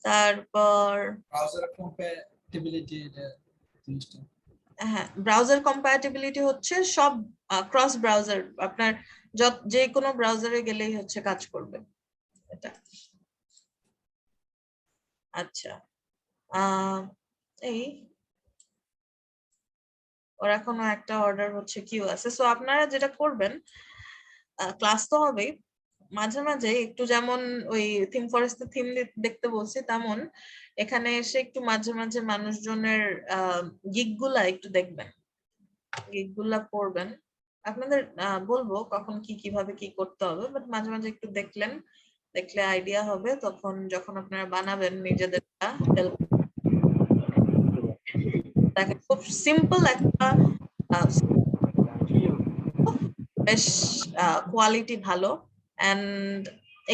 তারপর ব্রাউজার কম্প্যাটিবিলিটি, এটা জিনিসটা হ্যাঁ, ব্রাউজার কম্প্যাটিবিলিটি হচ্ছে সব ক্রস ব্রাউজার, আপনার যে কোনো ব্রাউজারে গেলেই হচ্ছে কাজ করবে এটা। আচ্ছা, এই ওর এখনো একটা অর্ডার হচ্ছে কিউ আছে। সো আপনারা যেটা করবেন, ক্লাস তো হবেই, মাঝে মাঝে একটু যেমন ওই থিম ফরেস্টে থিম দেখতে বলছি তেমন এখানে এসে একটু মাঝে মাঝে মানুষজনের গিগ গুলা একটু দেখবেন, গিগ গুলা পড়বেন। আপনাদের বলবো কখন কি কিভাবে কি করতে হবে, বাট মাঝে মাঝে একটু দেখলে আইডিয়া হবে, তখন যখন আপনারা বানাবেন নিজেদেরটা হেল্প। দেখেন খুব সিম্পল একটা, বেশ কোয়ালিটি ভালো এন্ড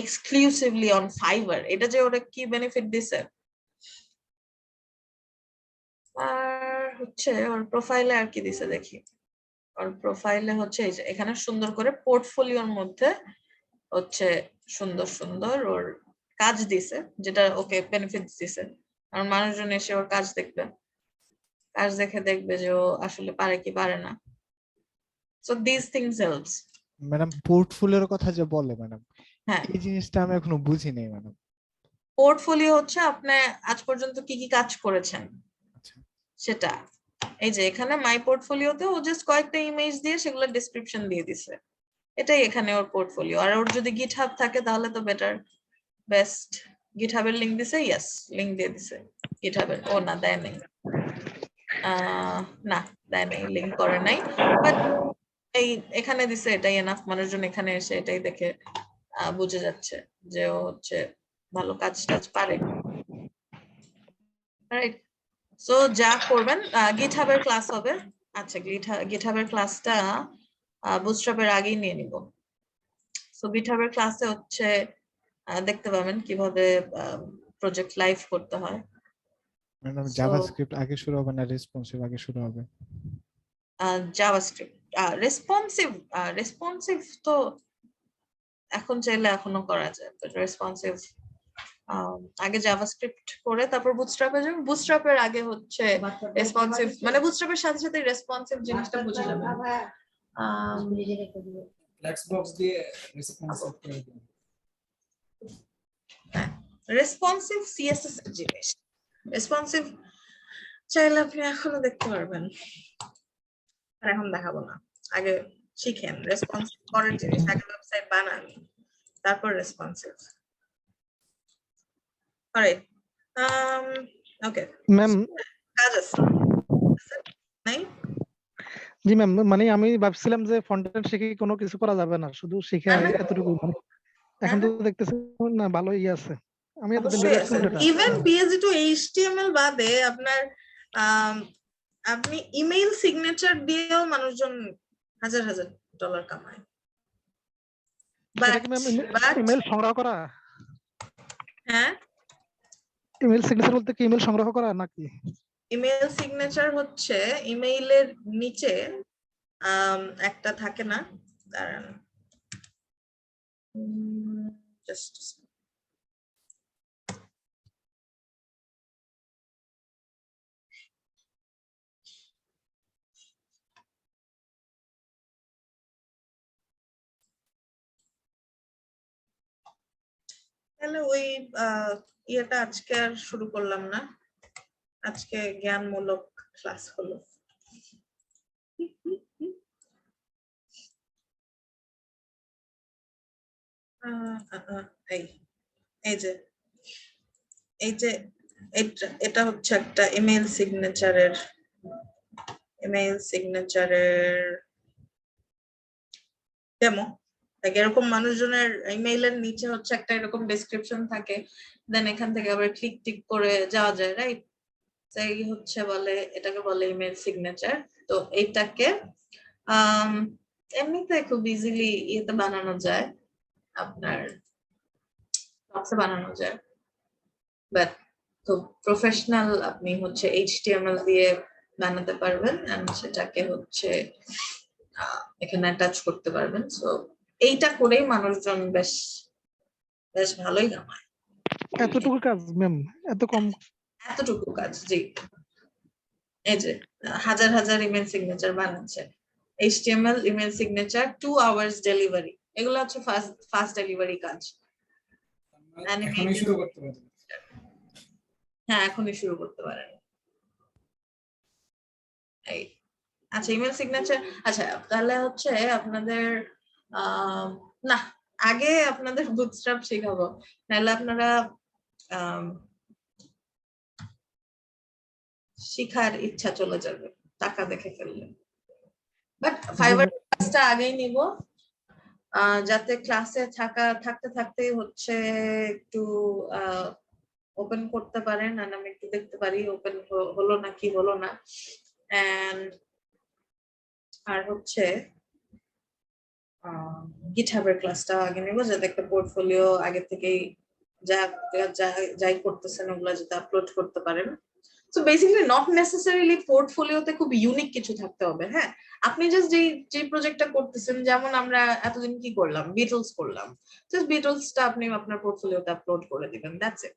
এক্সক্লুসিভলি অন ফাইবার। এটা যে ওরা কি বেনিফিট দিছে, আর হচ্ছে ওর প্রোফাইলে আর কি দিছে দেখি। ওর প্রোফাইলে হচ্ছে এই যে এখানে সুন্দর করে পোর্টফোলিওর মধ্যে হচ্ছে সুন্দর সুন্দর ওর কাজ দিছে, যেটা ওকে বেনিফিট দিছে। কারণ মানুষজন এসে ওর কাজ দেখবে, কাজ দেখবে যে ও আসলে পারে কি পারে না। So this things helps. Madam পোর্টফোলিওর কথা যে বলে ম্যাডাম, হ্যাঁ, এই জিনিসটা আমি এখনো বুঝি নাই ম্যাডাম। পোর্টফোলিও হচ্ছে আপনি আজ পর্যন্ত কি কি কাজ করেছেন আচ্ছা সেটা। এই যে এখানে মাই পোর্টফোলিওতে ও জাস্ট কয়েকটা ইমেজ দিয়ে সেগুলো ডেসক্রিপশন দিয়ে দিছে, এটাই এখানে ওর পোর্টফোলিও। আর ওর যদি গিটহাব থাকে তাহলে তো বেটার, বেস্ট। গিটহাবের লিংক দিছে, ইয়েস লিংক দিয়ে দিছে গিটহাবের। ও না, দেয় নাই, না দেয় নাই, লিংক করে নাই, বাট এই এখানে দিছে, এটাই এনাফ। মানুষজন এখানে এসে এটাই দেখে বুঝে যাচ্ছে যে ও হচ্ছে ভালো কাজ টাজ পারে। রাইট, সো যা করবেন, গিটহাবের ক্লাস হবে। আচ্ছা, গিটহাবের ক্লাসটা বুটস্ট্র্যাপের আগেই নিয়ে নিব। সো গিটহাবের ক্লাসে হচ্ছে দেখতে পাবেন কিভাবে প্রজেক্ট লাইভ করতে হয়। ম্যাডাম So, জাভাস্ক্রিপ্ট আগে শুরু হবে না রেসপন্সিভ আগে শুরু হবে? জাভাস্ক্রিপ্ট রেসপন্সিভ তো এখন চাইলে এখনো করা যায়, বাট রেসপন্সিভ আগে জাভাস্ক্রিপ্ট করে তারপর বুটস্ট্র্যাপে যাবেন। বুটস্ট্র্যাপের আগে হচ্ছে রেসপন্সিভ, মানে বুটস্ট্র্যাপের সাথে সাথে রেসপন্সিভ জিনিসটা বুঝে যাবেন। ফ্লেক্সবক্স দিয়ে রেসপন্সিভ করে দিন। রেসপন্সিভ সিএসএস এর জিনিস, রেসপন্সিভ চাইলে আপনি এখনো দেখতে পারবেন, আর এখন দেখাবো না। আগে শিখেন রেসপন্সিভ করার জিনিস, আগে ওয়েবসাইট বানান তারপর রেসপন্সিভ। Alright, okay ma'am. কাজ আছে নাই? জি ম্যাম, মানে আমি ভাবছিলাম যে ফ্রন্ট এন্ড শিখে কোনো কিছু করা যাবে না, শুধু শিখে এতটুকু। এখন তো দেখতেছি না ভালো ইয়ে আছে। আমি এতদিন অবশ্যই আছে। ইভেন পিএইচডি টু এইচটিএমএল বাদে আপনার আপনি ইমেইল সিগনেচার দিয়েও মানুষজন হাজার হাজার ডলার কামায়। ইমেল সংগ্রহ করা? হ্যাঁ, ইমেল সিগনেচার বলতে কি ইমেল সংগ্রহ করা নাকি? ইমেইল সিগনেচার হচ্ছে ইমেইলের নিচে একটা থাকে না, দাঁড়ান জাস্ট তাহলে ওই ইয়েটা আজকে আর শুরু করলাম না, আজকে জ্ঞানমূলক ক্লাস হলো। এই যে এটা হচ্ছে একটা ইমেইল সিগনেচারের ডেমো। এরকম মানুষজনের ইমেইলের নিচে হচ্ছে একটা এরকম ডেসক্রিপশন থাকে, দেন এখান থেকে আবার ক্লিক টিক করে যাওয়া যায়, রাইট? এই হচ্ছে এটাকে বলে ইমেইল সিগনেচার। তো এইটাকে এমনিতে খুব ইজিলি ইয়েতে বানানো যায়, আপনার বক্সে বানানো যায়, বাট খুব প্রফেশনাল আপনি হচ্ছে এইচটিএমএল দিয়ে বানাতে পারবেন, এন্ড সেটাকে হচ্ছে এখানে অ্যাটাচ করতে পারবেন। সো এইটা করেই মানুষজন বেশ ভালোই কামায়। এতটুকু কাজ ম্যাম? এত কম? এতটুকু কাজ, জি। এই যে হাজার হাজার ইমেল সিগনেচার বানাচ্ছে, HTML email signature 2 hours delivery, এগুলো হচ্ছে ফাস্ট ডেলিভারি কাজ। এখনই শুরু করতে পারেন। হ্যাঁ, এখনই শুরু করতে পারেন। এই আচ্ছা, ইমেল সিগনেচার, আচ্ছা তাহলে হচ্ছে আপনাদের না, আগে আপনাদের বুটস্ট্র্যাপ শেখাবো, নাহলে আপনারা শিখার ইচ্ছা চলে যাবে টাকা দেখে ফেললে। বাট ফাইবার ক্লাসটা আগেই নিব, যাতে ক্লাসে থাকতে থাকতে হচ্ছে একটু ওপেন করতে পারেন, আর আমি একটু দেখতে পারি ওপেন হলো না কি হলো না। এন্ড আর হচ্ছে গিটহাবের ক্লাসটা আগে নিব, যাতে একটা পোর্টফোলিও আগে থেকেই যাই করতেছেন ওগুলা যাতে আপলোড করতে পারেন। সো বেসিক্যালি নট নেসেসারিলি পোর্টফোলিওতে খুব ইউনিক কিছু থাকতে হবে। হ্যাঁ, আপনি জাস্ট যে প্রজেক্টটা করতেছেন, যেমন আমরা এতদিন কি করলাম, বিটলস করলাম, জাস্ট বিটলসটা আপনি আপনার পোর্টফোলিওতে আপলোড করে দিবেন, দ্যাটস ইট,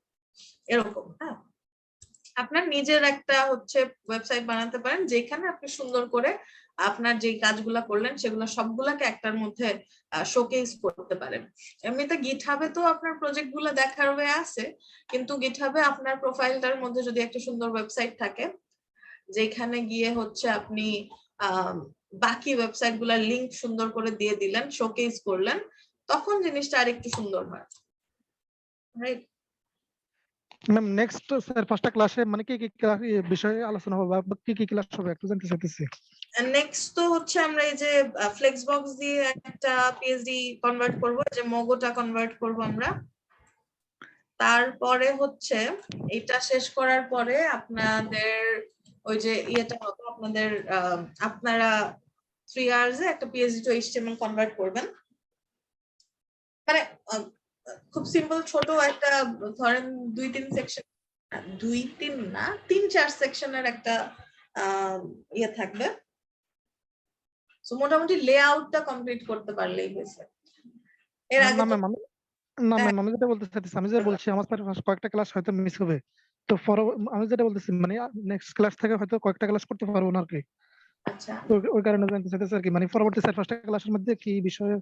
এরকম। হ্যাঁ, আপনার নিজের একটা হচ্ছে ওয়েবসাইট বানাতে পারেন যেখানে আপনি সুন্দর করে আপনার যে কাজগুলা করলেন সেগুলো সবগুলাকে একটার মধ্যে শোকেস করতে পারেন। এমনিতে গিটহাবে তো আপনার প্রজেক্ট গুলো দেখার হয়ে আছে, কিন্তু গিটহাবে আপনার প্রোফাইলটার মধ্যে যদি একটা সুন্দর ওয়েবসাইট থাকে যেখানে গিয়ে হচ্ছে আপনি বাকি ওয়েবসাইট গুলার লিঙ্ক সুন্দর করে দিয়ে দিলেন, শোকেস করলেন, তখন জিনিসটা আরেকটু সুন্দর হয়, রাইট? ম্যাম নেক্সট স্যার ফার্স্টটা ক্লাসে মানে কি কি বিষয়ে আলোচনা হবে বা কি কি ক্লাস হবে একটু জানতে চাইতেছি। নেক্সট তো হচ্ছে আমরা এই যে ফ্লেক্সবক্স দিয়ে একটা পিএইচডি কনভার্ট করব, যে মগোটা কনভার্ট করব আমরা। তারপরে হচ্ছে এটা শেষ করার পরে আপনাদের ওই যে ইয়েটা হবে, আপনাদের আপনারা 3 আওয়ার্সে একটা পিএইচডি টু এইচটিএমএল কনভার্ট করবেন। মানে খুব সিম্পল ছোট একটা ধরেন 2-3 সেকশন, 2-3 না 3-4 সেকশনের একটা ইয়ে থাকবে। সো মোটামুটি লেআউটটা কমপ্লিট করতে পারলেই হয়েছে। এর আগে না তো ম্যাম আমি যেটা বলতে চাইতেছি, আমি যেটা বলছি আমার স্যার কয়েকটা ক্লাস হয়তো মিস হবে, তো আমি যেটা বলতেছি মানে নেক্সট ক্লাস থেকে হয়তো কয়েকটা ক্লাস করতে পারবো না আর কি। আচ্ছা তো ওই কারণে জানতে চাইতেছি আর কি, মানে পরবর্তী স্যার ফার্স্ট ক্লাসের মধ্যে কি বিষয়ে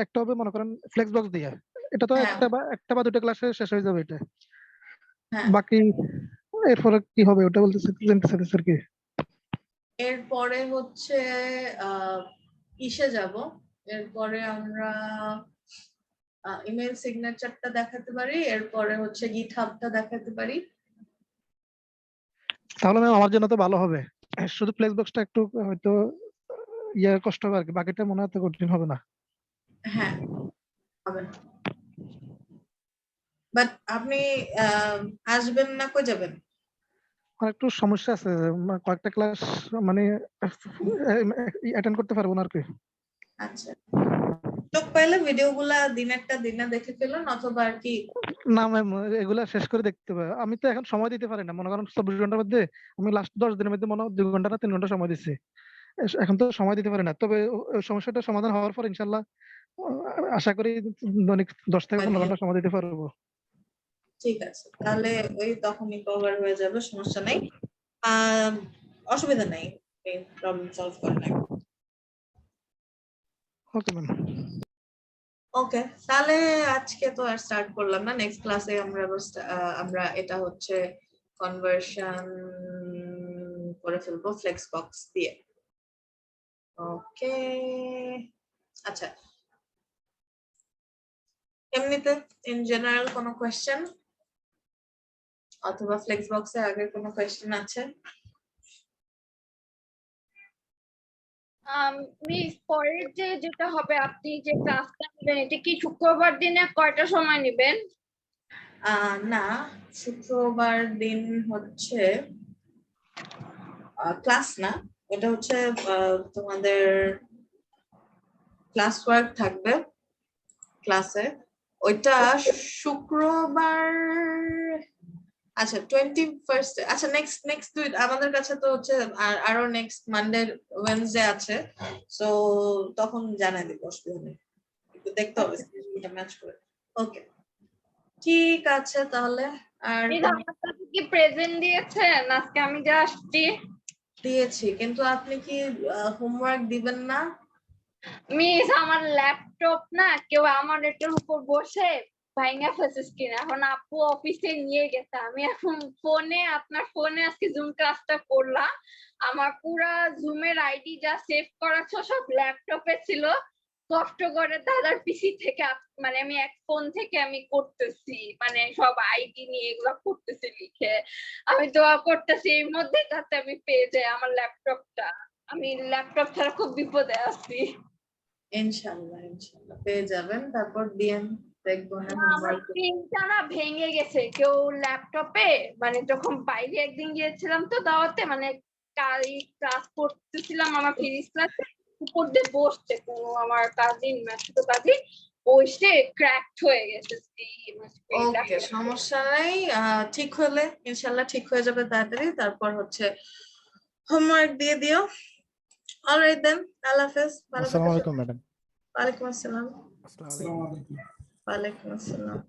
একটা হবে মনে করেন ফ্লেক্স বক্স দিয়ে, এটা তো হ্যাঁ একটা বা দুটো ক্লাসে শেষ হয়ে যাবে এটা, হ্যাঁ। বাকি এরপরে কি হবে ওটা জানতে চাইতেছি আর কি। এরপরে হচ্ছে ইসে যাব, এরপরে আমরা ইমেল সিগনেচারটা দেখাতে পারি, এরপরে হচ্ছে গিটহাবটা দেখাতে পারি। তাহলে ম্যাম আমার জন্য তো ভালো হবে, শুধু ফ্লেক্স বক্সটা একটু হয়তো কষ্ট হবে আর কি, বাকিটা মনে হয় তো কঠিন হবে না। হ্যাঁ হবে না, বাট আপনি আসবেন না, কই যাবেন? আমার একটু সমস্যা আছে, কয়েকটা ক্লাস মানে অ্যাটেন্ড করতে পারবো না আর কি। আচ্ছা, চোখ পাইলে ভিডিওগুলা দিনেরটা দিনে দেখে ফেলুন, অথবা আর কি না ম্যাম এগুলা শেষ করে দেখতে হবে, আমি তো এখন সময় দিতে পারি না, মনে করেন 24 ঘন্টার মধ্যে আমি লাস্ট 10 দিনের মধ্যে মনে হয় 2 ঘন্টা না 3 ঘন্টা সময় দিচ্ছি, এখন তো সময় দিতে পারি না। তবে ওই সমস্যাটা সমাধান হওয়ার পর ইনশাল্লাহ আশা করি দৈনিক 10 থেকে 15 ঘন্টা সময় দিতে পারবো। ঠিক আছে, তাহলে ওই তখনই কভার হয়ে যাবে, সমস্যা নেই, অসুবিধা নেই, প্রবলেম সলভ করে নেব। Okay ma'am. ওকে, তাহলে আজকে তো আর স্টার্ট করলাম না, নেক্সট ক্লাসে আমরা এটা হচ্ছে কনভার্সন করে ফেলবো ফ্লেক্সবক্স দিয়ে। ওকে, আচ্ছা এমনিতে ইন জেনারেল কোনো কোয়েশ্চেন অথবা ফ্লেক্সবক্সে আগের কোনো কোয়েশ্চেন আছে? মিস পরের যেটা হবে, আপনি যে ক্লাসটা নেবেন এটা কি শুক্রবার দিনে কয়টা সময় নেবেন? না, শুক্রবার দিন হচ্ছে ক্লাস না, এটা হচ্ছে তোমাদের ক্লাস ওয়ার্ক থাকবে ক্লাসে, ওইটা শুক্রবার। আচ্ছা 21st, আচ্ছা নেক্সট আমাদের কাছে তো হচ্ছে আরো নেক্সট মানডে ওয়েডনেসডে আছে, সো তখন জানাই দিব, অসুবিধা নেই, একটু দেখতে হবে এটা ম্যাচ করে। ওকে ঠিক আছে তাহলে। আর কি প্রেজেন্ট দিয়েছেন? আজকে আমি যে আসছি দিয়েছি, কিন্তু আপনি কি হোমওয়ার্ক দিবেন না? মিস আমার ল্যাপটপ না কেউ আমার এটার উপর বসে ভাঙা ফেসেস কিনা, এখন আপু অফিসে নিয়ে গেছে, আমি এখন আপনার ফোনে আজকে জুম ক্লাসটা করলাম, আমার পুরা জুমের আইডি যা সেভ করা ছিল সব ল্যাপটপে ছিল, কষ্ট করে দাদার পিসি থেকে মানে আমি এক ফোন থেকে আমি করতেছি, মানে সব আইডি নিয়ে এগুলো করতেছি লিখে, আমি দোয়া করতেছি এর মধ্যে যাতে আমি পেয়ে যাই আমার ল্যাপটপটা, আমি ল্যাপটপ ছাড়া খুব বিপদে আছি। ইনশাআল্লাহ পেয়ে যাবেন, তারপর দিন দেখবো না আমার হোমওয়ার্ক। স্ক্রিনটা না ভেঙে গেছে, কেউ ল্যাপটপে মানে যখন বাইরে একদিন গিয়েছিলাম তো দাওয়াতে, মানে ক্লাস করতেছিলাম আমার ফিজিক্স ক্লাসে, উপর দিয়ে বসছে কোনো আমার কাজিন ছোট কাজিন, বসে ক্র্যাকড হয়ে গেছে ওকে সমস্যা নাই, ঠিক হলে ইনশাআল্লাহ ঠিক হয়ে যাবে তাড়াতাড়ি, তারপর হচ্ছে হোমওয়ার্ক দিয়ে দিও। অলরাইট দেন, আল্লাহ হাফেজ, ভালো আসসালামু থাকবেন। আলাইকুম ম্যাডাম। ওয়ালাইকুম আসসালাম। আসসালামু আলাইকুম। ওয়ালাইকুম আসসালাম।